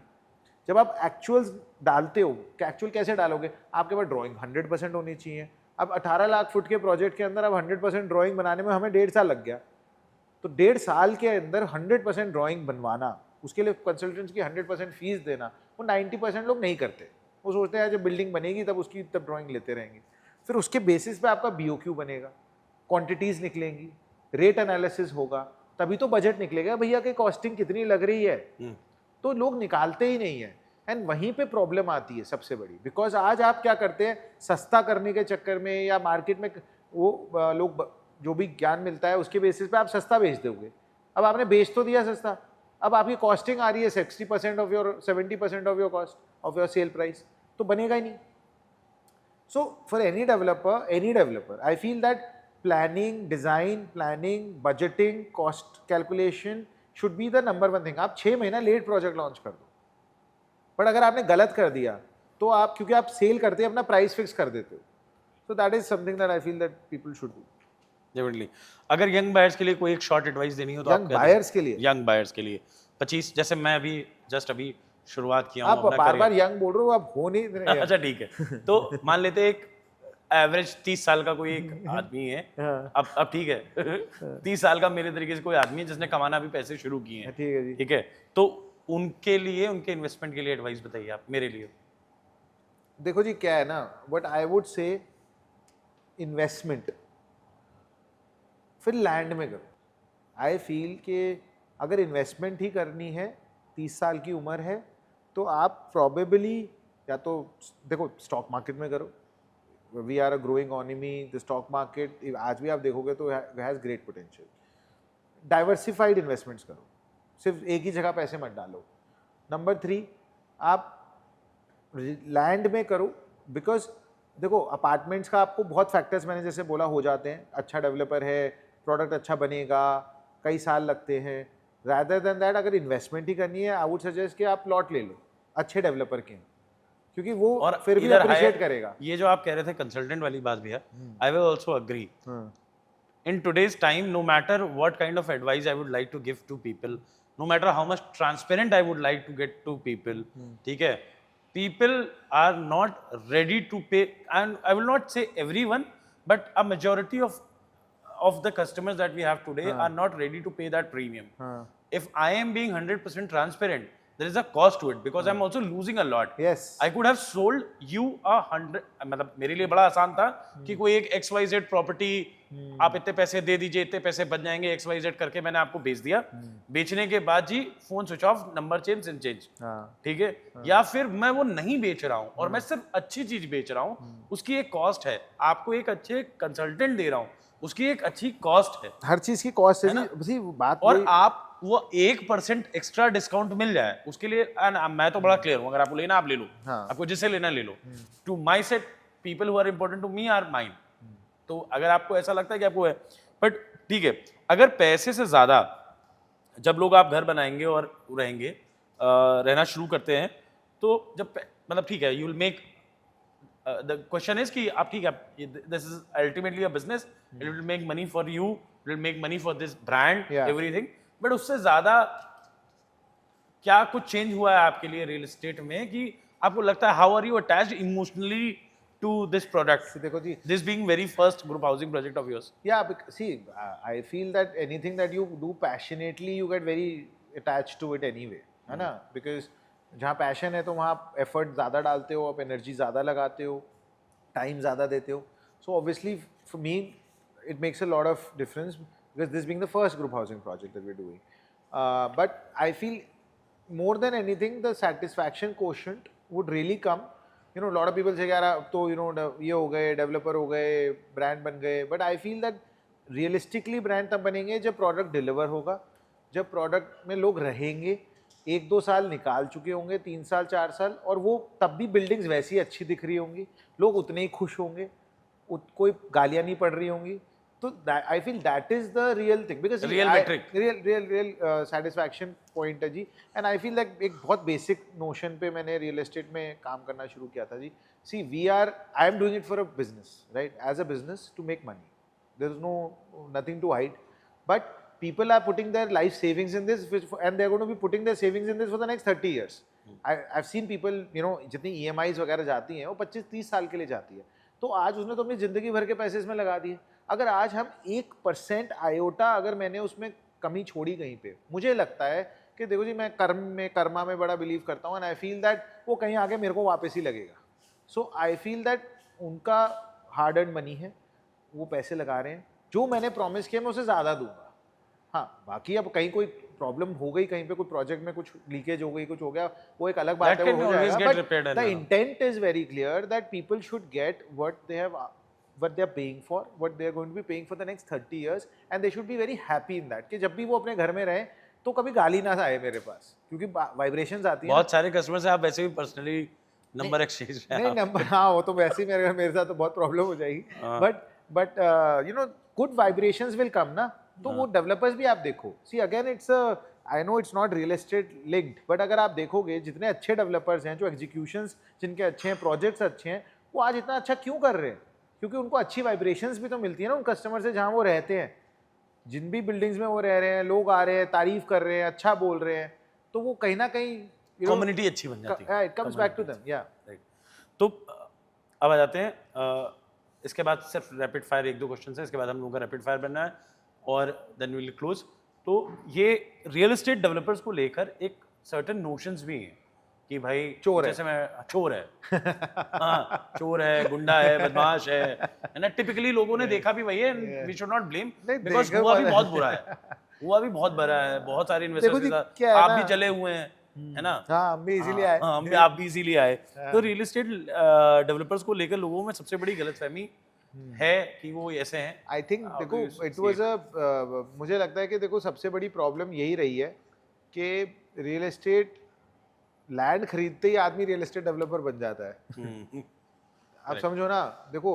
Speaker 2: जब आप एक्चुअल्स डालते हो, एक्चुअल कैसे डालोगे, आपके पास ड्राइंग 100% होनी चाहिए। अब 18 लाख फुट के प्रोजेक्ट के अंदर अब 100% ड्राइंग बनाने में हमें 1.5 साल लग गया, तो 1.5 साल के अंदर 100% ड्राइंग बनवाना, उसके लिए कंसल्टेंट्स की 100% फीस देना, वो 90% लोग नहीं करते। वो सोचते हैं जब बिल्डिंग बनेगी तब ड्राइंग लेते रहेंगे। फिर उसके बेसिस पे आपका BOQ बनेगा, क्वांटिटीज़ निकलेंगी, रेट एनालिसिस होगा, तभी तो बजट निकलेगा भैया कि कॉस्टिंग कितनी लग रही है। तो लोग निकालते ही नहीं है, एंड वहीं पे प्रॉब्लम आती है सबसे बड़ी। बिकॉज आज आप क्या करते हैं, सस्ता करने के चक्कर में या मार्केट में वो लोग जो भी ज्ञान मिलता है उसके बेसिस पे आप सस्ता बेच दोगे। अब आपने बेच तो दिया सस्ता, अब आपकी कॉस्टिंग आ रही है 60% of your 70% of your cost of your sale price, तो बनेगा ही नहीं। So for any developer I feel that planning, design planning, budgeting, cost calculation should be the number 1 thing. आप 6 महीना लेट प्रोजेक्ट लॉन्च कर दो, but अगर आपने गलत कर दिया तो आप, क्योंकि आप सेल करते हैं अपना प्राइस फिक्स कर देते हो, so that is something that I feel that people should do.
Speaker 1: Definitely. अगर यंग बायर्स के लिए कोई एक शॉर्ट एडवाइस देनी हो तो
Speaker 2: यंग बायर्स के लिए
Speaker 1: यंग बायर्स के लिए 25, जैसे मैं अभी अभी शुरुआत किया हूँ
Speaker 2: आप
Speaker 1: अपना
Speaker 2: बार बार
Speaker 1: career।
Speaker 2: यंग बोल रहे हो, आप हो नहीं रहे
Speaker 1: अच्छा ठीक है, तो मान लेते हैं एक एवरेज 30 साल का कोई एक आदमी है।
Speaker 2: हाँ।
Speaker 1: अब ठीक है 30 साल का मेरे तरीके से कोई आदमी है जिसने कमाना अभी पैसे शुरू किए हैं,
Speaker 2: ठीक है जी।
Speaker 1: ठीक है, तो उनके लिए, उनके इन्वेस्टमेंट के लिए एडवाइस बताइए आप मेरे लिए।
Speaker 2: देखो जी क्या है ना, बट आई वुड से इन्वेस्टमेंट फिर लैंड में करो। आई फील कि अगर इन्वेस्टमेंट ही करनी है, 30 साल की उम्र है, तो आप प्रॉबेबली या तो देखो स्टॉक मार्केट में करो। We are a growing economy, the stock market आज भी आप देखोगे तो has great potential. Diversified investments करो, सिर्फ एक ही जगह पैसे मत डालो। नंबर 3, आप लैंड में करो, बिकॉज देखो अपार्टमेंट्स का आपको बहुत फैक्टर्स मैंने जैसे बोला हो जाते हैं। अच्छा डेवलपर है, प्रोडक्ट अच्छा बनेगा, कई साल लगते हैं। रादर देन दैट अगर इन्वेस्टमेंट ही करनी है, आई वुड सजेस्ट कि आप प्लॉट ले लो अच्छे डेवलपर के, क्योंकि वो
Speaker 1: और
Speaker 2: फिर भी
Speaker 1: इधर
Speaker 2: अप्रिशिएट करेगा।
Speaker 1: ये जो आप कह रहे थे कंसल्टेंट वाली बात भी है, I will also agree. In today's time, no matter what kind of advice I would like to give to people, no matter how much transparent I would like to get to people, ठीक है, people are not ready to pay, and I will not say everyone, but a majority of the customers that we have today are not ready to pay that premium. If I am being 100% transparent, there is a cost to it because I'm also losing a lot.
Speaker 2: Yes.
Speaker 1: I could have sold you 100, मतलब मेरे लिए बड़ा आसान था कि कोई एक XYZ property आप इतने पैसे दे दीजिए, इतने पैसे बच जाएंगे, XYZ करके मैंने आपको बेच दिया। बेचने के बाद जी phone switch off, number change, sim change, ठीक है। या फिर मैं वो नहीं बेच रहा हूँ और मैं सिर्फ अच्छी चीज बेच रहा हूँ, उसकी एक कॉस्ट है। आपको एक अच्छे कंसल्टेंट दे रहा हूँ, उसकी एक अच्छी कॉस्ट है।
Speaker 2: हर चीज की कॉस्ट है जी, बात
Speaker 1: और आप वो 1% एक्स्ट्रा डिस्काउंट मिल जाए उसके लिए, मैं तो बड़ा क्लियर हूँ, अगर आपको लेना आप ले लो, आपको जिससे लेना ले लो। To my set, people who are important to me are mine. तो अगर आपको ऐसा लगता है कि आपको है, बट ठीक है, अगर पैसे से ज्यादा जब लोग आप घर बनाएंगे और रहेंगे, रहना शुरू करते हैं, तो जब मतलब ठीक है, you will make the question is कि आप ठीक है, this is ultimately a business, it will make money for you, it will make money for this brand, everything, but उससे ज्यादा क्या कुछ चेंज हुआ है आपके लिए रियल एस्टेट में कि आपको लगता है how are you attached emotionally to this product?
Speaker 2: देखो जी,
Speaker 1: this being very first group housing project of yours.
Speaker 2: Yeah, see, I feel that anything that you do passionately, you get very attached to it anyway, है ना? Because जहाँ passion है तो वहाँ effort ज़्यादा डालते हो, आप एनर्जी ज़्यादा लगाते हो, टाइम ज़्यादा देते हो. So obviously for me it makes a lot of difference because this being the first group housing project that we're doing. But I feel more than anything the satisfaction quotient would really come. You know, a lot of people say यार तो you know ये हो गए, developer हो गए, brand बन गए, but I feel that realistically brand तब बनेंगे जब प्रोडक्ट डिलीवर होगा, जब प्रोडक्ट में लोग रहेंगे, 1-2 साल निकाल चुके होंगे, 3 साल 4 साल, और वो तब भी बिल्डिंग्स वैसी अच्छी दिख रही होंगी, लोग उतने ही खुश होंगे, कोई गालियाँ नहीं पड़ रही होंगी. तो आई feel that is the real thing, because real satisfaction point है जी. एंड आई फील दैट एक बहुत बेसिक नोशन पे मैंने रियल एस्टेट में काम करना शुरू किया था जी. See I am doing it for a business, right, as a business to make money. There is no nothing to hide, but people are putting their life savings in this, and they're going to be putting their savings in this for the next 30 years. I've seen people, you know, जितनी EMIs वगैरह जाती हैं वो 25-30 साल के लिए जाती है. तो आज उसने तो अपनी ज़िंदगी भर के पैसे इसमें लगा दिए. अगर आज हम 1% आयोटा अगर मैंने उसमें कमी छोड़ी कहीं पे, मुझे लगता है कि देखो जी, मैं कर्मा में बड़ा बिलीव करता हूँ, एंड आई फील दैट वो कहीं आगे मेरे को वापस ही लगेगा. सो आई फील दैट उनका हार्ड अर्न मनी है, वो पैसे लगा रहे हैं, जो मैंने प्रॉमिस किया मैं उसे ज़्यादा दूंगा. हाँ, बाकी अब कहीं कोई प्रॉब्लम हो गई, कहीं पे कोई प्रोजेक्ट में कुछ लीकेज हो गई, कुछ हो गया, वो एक अलग बात है, वो हो जाएगा. But the intent is very clear that people should get what they have, what they are paying for, what they are going to be paying for the next 30 years, and they should be very happy in that, कि जब भी वो अपने घर में रहे तो कभी गाली ना आए मेरे पास, क्योंकि वाइब्रेशंस आती हैं. बहुत
Speaker 1: सारे कस्टमर से आप वैसे भी पर्सनली नंबर एक्सचेंज
Speaker 2: नहीं नंबर, हाँ वो तो वैसे ही मेरे साथ तो बहुत प्रॉब्लम हो जाएगी. But you know, good vibrations will come ना. तो वो डेवलपर्स भी आप देखो, see again it's I know it's not real estate linked, but अगर आप देखोगे जितने अच्छे डेवलपर्स हैं, जो एग्जीक्यूशंस जिनके अच्छे हैं, प्रोजेक्ट्स अच्छे हैं, वो आज इतना अच्छा क्यों कर रहे हैं? क्योंकि उनको अच्छी वाइब्रेशंस भी तो मिलती है ना उन कस्टमर से जहाँ वो रहते हैं। जिन भी बिल्डिंग्स में वो रह रहे हैं, लोग आ रहे हैं, तारीफ कर रहे हैं, अच्छा बोल रहे हैं, तो वो कहीं ना कहीं
Speaker 1: कम्युनिटी अच्छी बन जाती है,
Speaker 2: it comes back to them. या
Speaker 1: राइट। तो अब आ जाते हैं इसके बाद सिर्फ रैपिड फायर 1-2 क्वेश्चन है, इसके बाद हम लोगों का रैपिड फायर बनना है और देन वी विल क्लोज। तो ये रियल एस्टेट डेवलपर्स को लेकर एक सर्टेन नोशंस भी हैं कि भाई
Speaker 2: चोर है।
Speaker 1: जैसे मैं चोर है हाँ, चोर है, गुंडा है, बदमाश है ना। टिपिकली लोगों ने देखा भी वही है, वी शुड नॉट ब्लेम
Speaker 2: नहीं,
Speaker 1: बिकॉज
Speaker 2: देखा
Speaker 1: हुआ भी
Speaker 2: वाला-
Speaker 1: बहुत बुरा है, हुआ भी बहुत बुरा है, बहुत सारे
Speaker 2: देखो
Speaker 1: इन्वेस्टर्स
Speaker 2: जी,
Speaker 1: के साथ
Speaker 2: क्या है
Speaker 1: आप
Speaker 2: ना-
Speaker 1: भी जले हुए हैं, है ना।
Speaker 2: हाँ, हम भी इजीली आए।
Speaker 1: हाँ, हम भी आप भी इजीली आए। तो रियल एस्टेट डेवलपर्स को लेकर लोगों में सबसे बड़ी गलतफहमी है कि वो ऐसे हैं।
Speaker 2: आई थिंक देखो इट वाज मुझे लगता है कि देखो सबसे बड़ी प्रॉब्लम यही रही है कि रियल एस्टेट लैंड खरीदते ही आदमी रियल एस्टेट डेवलपर बन जाता है। आप समझो ना, देखो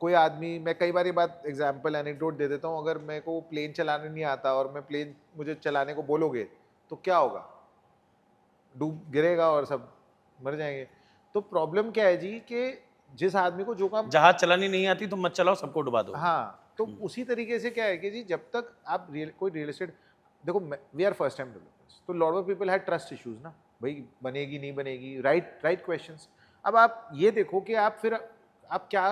Speaker 2: कोई आदमी, मैं कई बार ये बात एग्जांपल एनेक्डोट दे देता हूँ, अगर मेरे को प्लेन चलाने नहीं आता और मैं प्लेन मुझे चलाने को बोलोगे तो क्या होगा? डूब गिरेगा और सब मर जाएंगे। तो प्रॉब्लम क्या है जी कि जिस आदमी को जो काम
Speaker 1: जहाज चलानी नहीं आती तो मत चलाओ, सबको डुबा दो।
Speaker 2: हाँ, तो उसी तरीके से क्या है कि जी जब तक आप कोई रियल एस्टेट, देखो we are first time developers, तो lot of people had trust issues ना, भाई बनेगी नहीं बनेगी, राइट क्वेश्चंस। अब आप ये देखो कि आप फिर आप क्या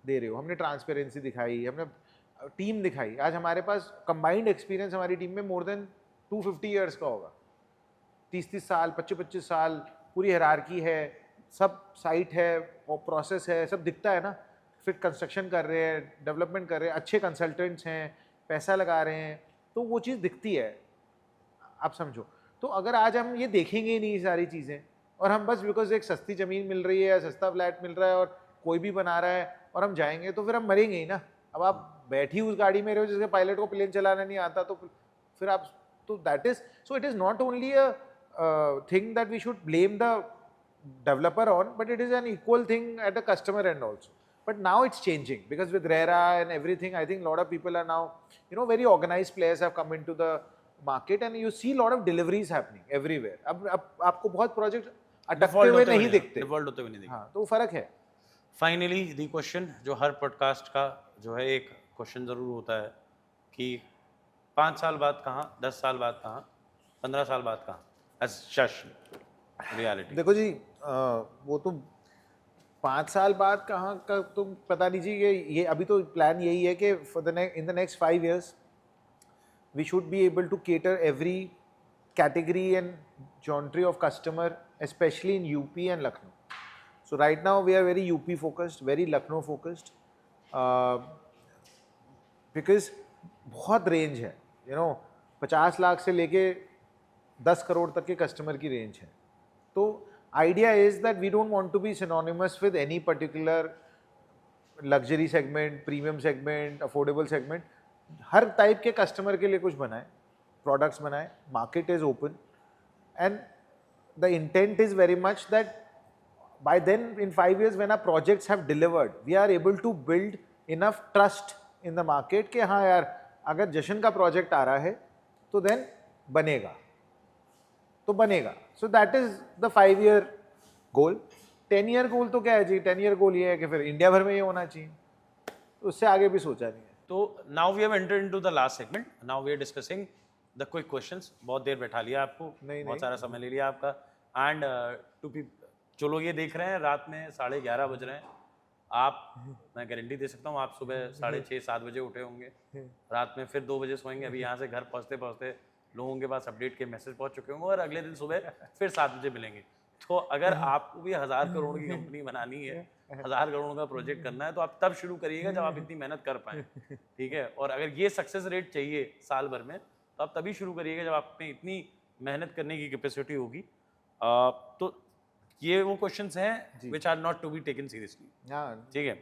Speaker 2: दे रहे हो। हमने ट्रांसपेरेंसी दिखाई, हमने टीम दिखाई। आज हमारे पास कंबाइंड एक्सपीरियंस हमारी टीम में मोर देन 250 ईयर्स का होगा, 30-30 साल, 25-25 साल, पूरी हायरार्की है, सब साइट है और प्रोसेस है, सब दिखता है ना। फिर कंस्ट्रक्शन कर रहे हैं, डेवलपमेंट कर रहे हैं, अच्छे कंसल्टेंट्स हैं, पैसा लगा रहे हैं, तो वो चीज़ दिखती है, आप समझो। तो अगर आज हम ये देखेंगे ही नहीं ये सारी चीज़ें, और हम बस बिकॉज एक सस्ती ज़मीन मिल रही है या सस्ता फ्लैट मिल रहा है और कोई भी बना रहा है और हम जाएंगे, तो फिर हम मरेंगे ही ना। अब आप बैठी उस गाड़ी में रहे हो जिसके पायलट को प्लेन चलाना नहीं आता, तो फिर आप, तो that is, so it is not only a thing that we should blame the developer on, but it is an equal thing at a customer end also. But now it's changing because with RERA and everything, I think a lot of people are now, very organized players have come into the market and you see a lot of deliveries happening everywhere. अब आपको बहुत project अटकते हुए नहीं दिखते,
Speaker 1: default होते हुए नहीं दिखते।
Speaker 2: हाँ, तो फर्क है।
Speaker 1: फाइनली दी क्वेश्चन, जो हर पॉडकास्ट का जो है एक क्वेश्चन जरूर होता है कि 5 साल बाद कहाँ, 10 साल बाद कहाँ, 15 साल बाद कहाँ, रियलिटी।
Speaker 2: देखो जी, वो तो 5 साल बाद कहाँ का तो पता नहीं जी। ये अभी तो प्लान यही है कि in the next 5 years we should be able to cater every category and geometry of customer, especially in UP and Lucknow. So right now we are very UP focused, very Lucknow focused, because बहुत range है, 50 लाख से लेके 10 करोड़ तक के customer की range है। तो idea is that we don't want to be synonymous with any particular luxury segment, premium segment, affordable segment. हर टाइप के कस्टमर के लिए कुछ बनाए, प्रोडक्ट्स बनाए, market is open and the intent is very much that by then in 5 years when our projects have delivered, we are able to build enough trust in the market कि हाँ यार, अगर जशन का प्रोजेक्ट आ रहा है तो then बनेगा, तो बनेगा। So that is the 5 year goal. 10 year गोल तो क्या है जी, 10 year गोल ये है कि फिर इंडिया भर में ये होना चाहिए, तो उससे आगे भी सोचा नहीं है।
Speaker 1: तो now we have entered into the last segment, now we are discussing the quick questions. बहुत देर बैठा लिया आपको, बहुत सारा समय ले लिया आपका। एंड टू बी, जो लोग ये देख रहे हैं, रात में 11:30 बज रहे हैं, आप, मैं गारंटी दे सकता हूँ आप सुबह 6:30-7 बजे उठे होंगे, रात में फिर 2 बजे सोएंगे। अभी यहाँ से घर पहुँचते पहुँचते लोगों के पास अपडेट के मैसेज पहुँच चुके होंगे और अगले दिन सुबह फिर 7 बजे मिलेंगे। तो अगर आपको भी 1000 करोड़ की कंपनी बनानी है, 1000 करोड़ का प्रोजेक्ट करना है, तो आप तब शुरू करिएगा जब आप इतनी मेहनत कर पाएँ, ठीक है। और अगर ये सक्सेस रेट चाहिए साल भर में, तो आप तभी शुरू करिएगा जब आप में इतनी मेहनत करने की कैपेसिटी होगी। तो ये वो क्वेश्चंस हैं which are not to be taken seriously, ठीक है।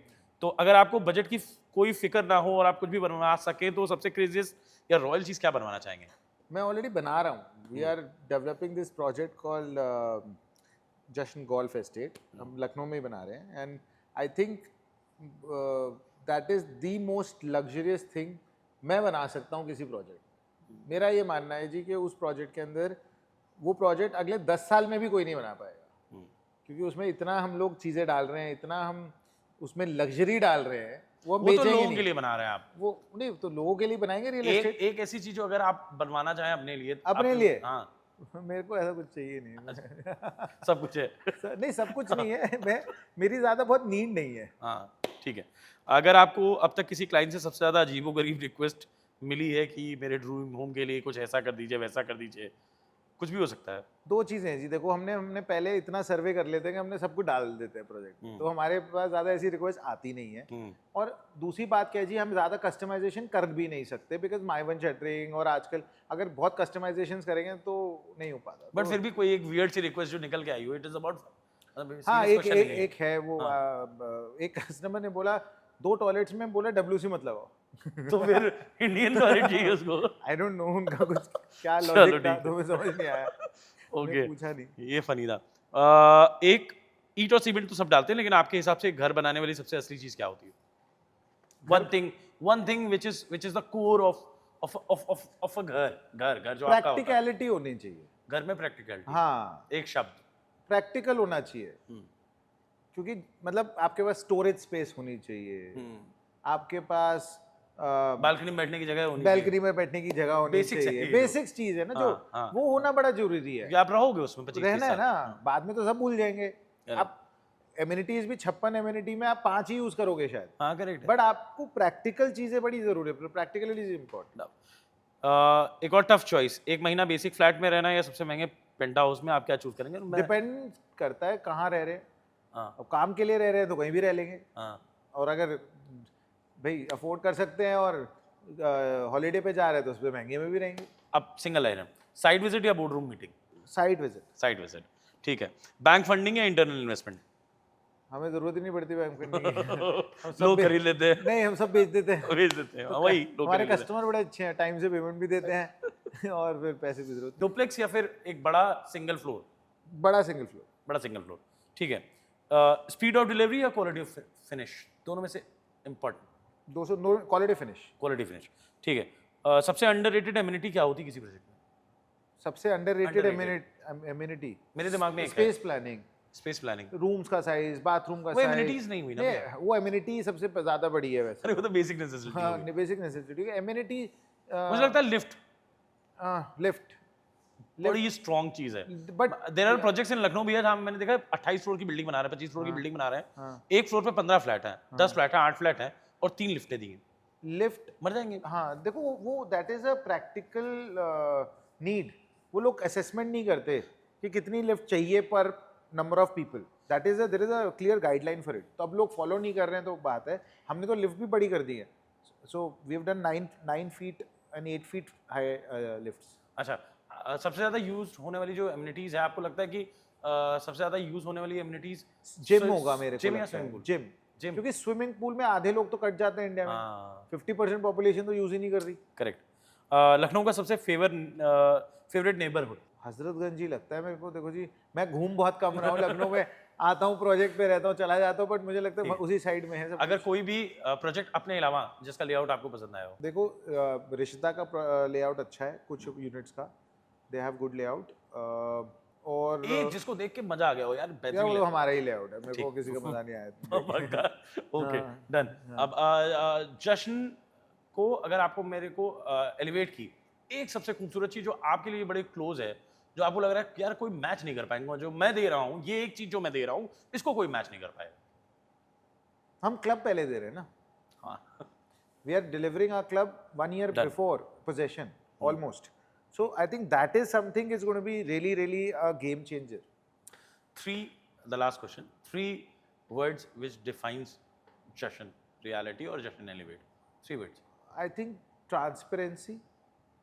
Speaker 1: तो अगर आपको बजट की कोई फिक्र ना हो और आप कुछ भी बनवा सके, तो सबसे क्रेजियस्ट या रॉयल चीज़ क्या बनवाना चाहेंगे?
Speaker 2: मैं ऑलरेडी बना रहा हूँ। We are developing this project called Jashan golf estate. हम लखनऊ में ही बना रहे हैं and I think that is the most luxurious thing मैं बना सकता हूँ किसी प्रोजेक्ट। मेरा ये मानना है जी कि उस प्रोजेक्ट के अंदर, वो प्रोजेक्ट अगले 10 साल में भी कोई नहीं बना पाएगा, क्योंकि उसमें इतना हम लोग चीज़ें डाल रहे हैं, इतना हम उसमें लग्जरी डाल रहे हैं वो
Speaker 1: वो तो
Speaker 2: बेचेंगे
Speaker 1: लोगों
Speaker 2: नहीं।
Speaker 1: के लिए बना रहे हैं आप।
Speaker 2: वो नहीं तो लोगों के लिए बनाएंगे रियल
Speaker 1: एक
Speaker 2: एस्टेट
Speaker 1: एक ऐसी चीज जो अगर आप बनवाना चाहें अपने लिए
Speaker 2: अपने
Speaker 1: आप-
Speaker 2: लिए।
Speaker 1: हाँ
Speaker 2: मेरे को ऐसा कुछ चाहिए नहीं
Speaker 1: सब कुछ है
Speaker 2: नहीं सब कुछ नहीं है मैं मेरी ज्यादा बहुत नीड नहीं है।
Speaker 1: हाँ ठीक है। अगर आपको अब तक किसी क्लाइंट से सबसे ज्यादा अजीबोगरीब रिक्वेस्ट मिली है कि मेरे ड्रीम होम के लिए कुछ ऐसा कर दीजिए वैसा कर दीजिए, कुछ भी हो सकता है।
Speaker 2: दो चीजें हैं जी, देखो हमने हमने पहले इतना सर्वे कर लेते हैं कि हमने सब कुछ डाल देते हैं प्रोजेक्ट में, तो हमारे पास ज्यादा ऐसी रिक्वेस्ट आती नहीं है। और दूसरी बात क्या है जी, हम ज्यादा कस्टमाइजेशन कर भी नहीं सकते बिकॉज माइवन शटरिंग और आजकल अगर बहुत कस्टमाइजेशन करेंगे तो नहीं हो पाता।
Speaker 1: बट फिर भी कोई एक वियर्ड सी रिक्वेस्ट जो निकल के आई हो, इट इज अबाउट
Speaker 2: हाँ एक है वो एक कस्टमर ने बोला 2 टॉयलेट्स में बोला WC मत लगाओ
Speaker 1: तो फिर इंडियन टॉयलेट चाहिए उसको।
Speaker 2: आई डोंट नो उनका कुछ क्या
Speaker 1: चलो
Speaker 2: लॉजिक था
Speaker 1: ठीक
Speaker 2: तो मुझे समझ नहीं आया।
Speaker 1: ओके
Speaker 2: मैंने पूछा नहीं।
Speaker 1: ये फनी था। एक ईंट और सीमेंट तो सब डालते हैं, लेकिन आपके हिसाब से घर बनाने वाली सबसे असली चीज क्या होती है? One thing which is the core of a घर जो आपका होता है।
Speaker 2: प्रैक्टिकलिटी होनी चाहिए
Speaker 1: घर में प्रैक्टिकलिटी,
Speaker 2: हाँ
Speaker 1: एक शब्द।
Speaker 2: प्रैक्टिकल होना चाहिए क्योंकि मतलब आपके पास स्टोरेज स्पेस होनी चाहिए, आपके पास
Speaker 1: बालकनी में बैठने की जगह होनी चाहिए।
Speaker 2: बैल्कनी में बैठने की जगह होनी
Speaker 1: Basics है
Speaker 2: चाहिए।
Speaker 1: ये
Speaker 2: बेसिक्स चीज है ना जो
Speaker 1: हाँ, हाँ,
Speaker 2: वो होना बड़ा जरूरी है।
Speaker 1: कि आप रहोगे उसमें 25-30
Speaker 2: रहना है
Speaker 1: साल।
Speaker 2: ना, बाद में तो सब भूल जाएंगे। आप एमिनिटीज भी 56 एमिनिटी में आप 5 ही यूज करोगे शायद,
Speaker 1: हाँ करेक्ट है।
Speaker 2: बट आपको प्रैक्टिकल चीजें बड़ी जरूरी है। Practicality is important.
Speaker 1: एक और टफ चॉइस, एक महीना बेसिक फ्लैट में रहना या सबसे महंगे पेंट हाउस में, आप क्या चूज करेंगे?
Speaker 2: डिपेंड करता है कहाँ रह रहे हैं।
Speaker 1: हाँ
Speaker 2: अब काम के लिए रह रहे हैं तो कहीं भी रह लेंगे,
Speaker 1: हाँ
Speaker 2: और अगर भाई अफोर्ड कर सकते हैं और हॉलीडे पे जा रहे हैं तो उस पर महंगे में भी रहेंगे।
Speaker 1: अब सिंगल आइटम, साइड विजिट या board room meeting?
Speaker 2: Side visit.
Speaker 1: Side visit ठीक है। बैंक फंडिंग या इंटरनल इन्वेस्टमेंट?
Speaker 2: हमें जरूरत ही नहीं पड़ती बैंक फंडिंग की। हम सब
Speaker 1: लोग खरीद लेते हैं,
Speaker 2: नहीं हम सब बेच देते हैं।
Speaker 1: बेच देते हैं, वही लोग
Speaker 2: हमारे
Speaker 1: खरीद लेते
Speaker 2: कस्टमर बड़े अच्छे हैं, टाइम से पेमेंट भी देते हैं और फिर पैसे भी जरूरत
Speaker 1: हैं। डुप्लेक्स या फिर एक बड़ा सिंगल फ्लोर?
Speaker 2: बड़ा सिंगल फ्लोर।
Speaker 1: बड़ा सिंगल फ्लोर ठीक है। स्पीड ऑफ डिलीवरी या क्वालिटी ऑफ फिनिश, दोनों में से important?
Speaker 2: 200 quality finish.
Speaker 1: Quality finish ठीक है। सबसे अंडररेटेड एमिनिटी क्या होती है किसी प्रोजेक्ट में?
Speaker 2: सबसे अंडररेटेड
Speaker 1: Underrated.
Speaker 2: एमिनिटी
Speaker 1: मेरे दिमाग में एक है,
Speaker 2: space planning,
Speaker 1: space planning.
Speaker 2: Rooms का साइज, बाथरूम का
Speaker 1: वो
Speaker 2: साइज।
Speaker 1: amenities नहीं हुई ना भैया।
Speaker 2: वो एमिनिटी सबसे ज्यादा बड़ी है वैसे।
Speaker 1: अरे वो तो बेसिक नेसेसिटी
Speaker 2: हाँ
Speaker 1: है।
Speaker 2: Basic necessity. एमिनिटी
Speaker 1: मुझे लगता है लिफ्ट
Speaker 2: लिफ्ट
Speaker 1: बड़ी स्ट्रॉन्ग चीज है।
Speaker 2: But
Speaker 1: there are projects in Lucknow भैया जहाँ मैंने देखा है 28 फ्लोर की बिल्डिंग बना रहे हैं, 25 फ्लोर की बिल्डिंग बना रहे हैं, एक फ्लोर पे 15 फ्लैट हैं, 10 फ्लैट हैं, 8 फ्लैट हैं और 3 लिफ्टें दी हैं।
Speaker 2: लिफ्ट
Speaker 1: मर जाएंगे।
Speaker 2: हाँ देखो वो that is a practical need. वो लोग असेसमेंट नहीं करते कि कितनी लिफ्ट चाहिए पर number of people, that is there is a clear guideline for it. तो अब लोग फॉलो नहीं कर रहे हैं तो बात है। हमने तो लिफ्ट भी बड़ी कर दी है, so we have done 9 feet and 8 feet high lifts.
Speaker 1: अच्छा सबसे ज्यादा यूज होने वाली जो एमिनिटीज है, आपको लगता है कि सबसे ज्यादा यूज होने वाली एमिनिटीज
Speaker 2: जिम होगा मेरे को
Speaker 1: जिम या
Speaker 2: लगता है।
Speaker 1: Swimming pool?
Speaker 2: जिम क्योंकि स्विमिंग पूल में आधे लोग तो कट जाते हैं इंडिया में। 50% पॉपुलेशन तो यूज ही नहीं कर रही।
Speaker 1: करेक्ट। लखनऊ का सबसे फेवरेट नेबरहुड?
Speaker 2: हजरतगंज ही लगता है मेरे को। देखो जी मैं घूम बहुत कम रहा हूँ लखनऊ में, आता हूँ प्रोजेक्ट पे रहता हूँ, चला जाता हूँ, बट मुझे लगता है उसी साइड में है सब।
Speaker 1: अगर कोई भी प्रोजेक्ट अपने अलावा जिसका लेआउट आपको पसंद आया हो?
Speaker 2: देखो रिश्ता का लेआउट अच्छा है, कुछ यूनिट्स का दे हैव गुड लेआउट। और
Speaker 1: एक जिसको देख के मजा आ गया हो यार,
Speaker 2: यार
Speaker 1: बेहतरीन
Speaker 2: वो हमारा ही लेआउट है, मेरे को किसी का मजा नहीं आया।
Speaker 1: Okay done. अब जश्न को अगर आपको मेरे को एलिवेट की एक सबसे खूबसूरत चीज जो आपके लिए बड़े क्लोज है, जो आपको लग रहा है कि यार कोई मैच नहीं कर पाएंगे, जो मैं दे रहा हूँ, ये एक चीज जो मैं दे रहा हूँ इसको कोई मैच नहीं कर पाएगा।
Speaker 2: हम क्लब पहले दे रहे हैं ना।
Speaker 1: हाँ
Speaker 2: we are delivering our club 1 year before possession almost. So I think that is something is going to be really a game changer.
Speaker 1: The last question, 3 words which defines Jashan reality or Jashan elevate. 3 words.
Speaker 2: I think transparency.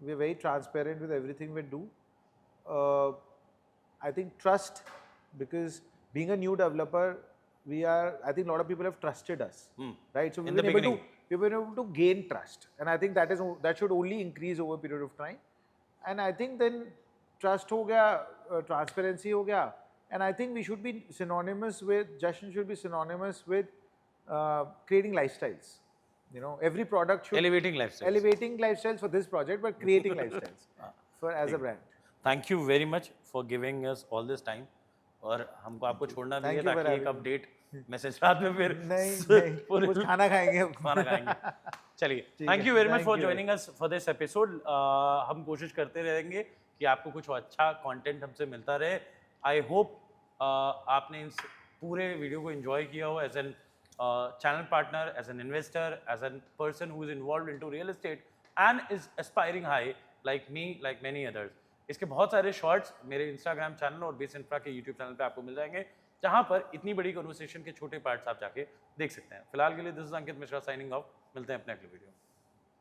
Speaker 2: We're very transparent with everything we do. I think trust, because being a new developer, I think a lot of people have trusted us, right? So we've been able to gain trust, and I think that should only increase over a period of time. And I think then trust हो गया, transparency हो गया, and I think we should be synonymous with, Jashan should be synonymous with creating lifestyles. You know, every product should
Speaker 1: elevating lifestyles
Speaker 2: for this project, but creating lifestyles as a brand.
Speaker 1: Thank you very much for giving us all this time. और हमको आपको छोड़ना भी है ताकि एक update message रात में फिर
Speaker 2: नहीं नहीं
Speaker 1: पूरे
Speaker 2: कुछ खाना खाएंगे
Speaker 1: खाना खाएंगे। चलिए,
Speaker 2: ठीक
Speaker 1: थैंक
Speaker 2: है,
Speaker 1: you very much
Speaker 2: thank
Speaker 1: for
Speaker 2: you.
Speaker 1: Joining us for this episode. हम कोशिश करते रहेंगे कि आपको कुछ अच्छा कंटेंट हमसे मिलता रहे। आई होप आपने इस पूरे वीडियो को एंजॉय किया हो as an channel partner, as an investor, as an person who is involve into real estate and is aspiring high like me, like many others. इसके बहुत सारे शॉर्ट्स मेरे इंस्टाग्राम चैनल और बेस इंफ्रा के YouTube channel पे आपको मिल जाएंगे, जहां पर इतनी बड़ी कन्वर्सेशन के छोटे पार्ट्स आप जाके देख सकते हैं। फिलहाल के लिए this is Ankit Mishra signing off. मिलते हैं अपने अगले वीडियो में।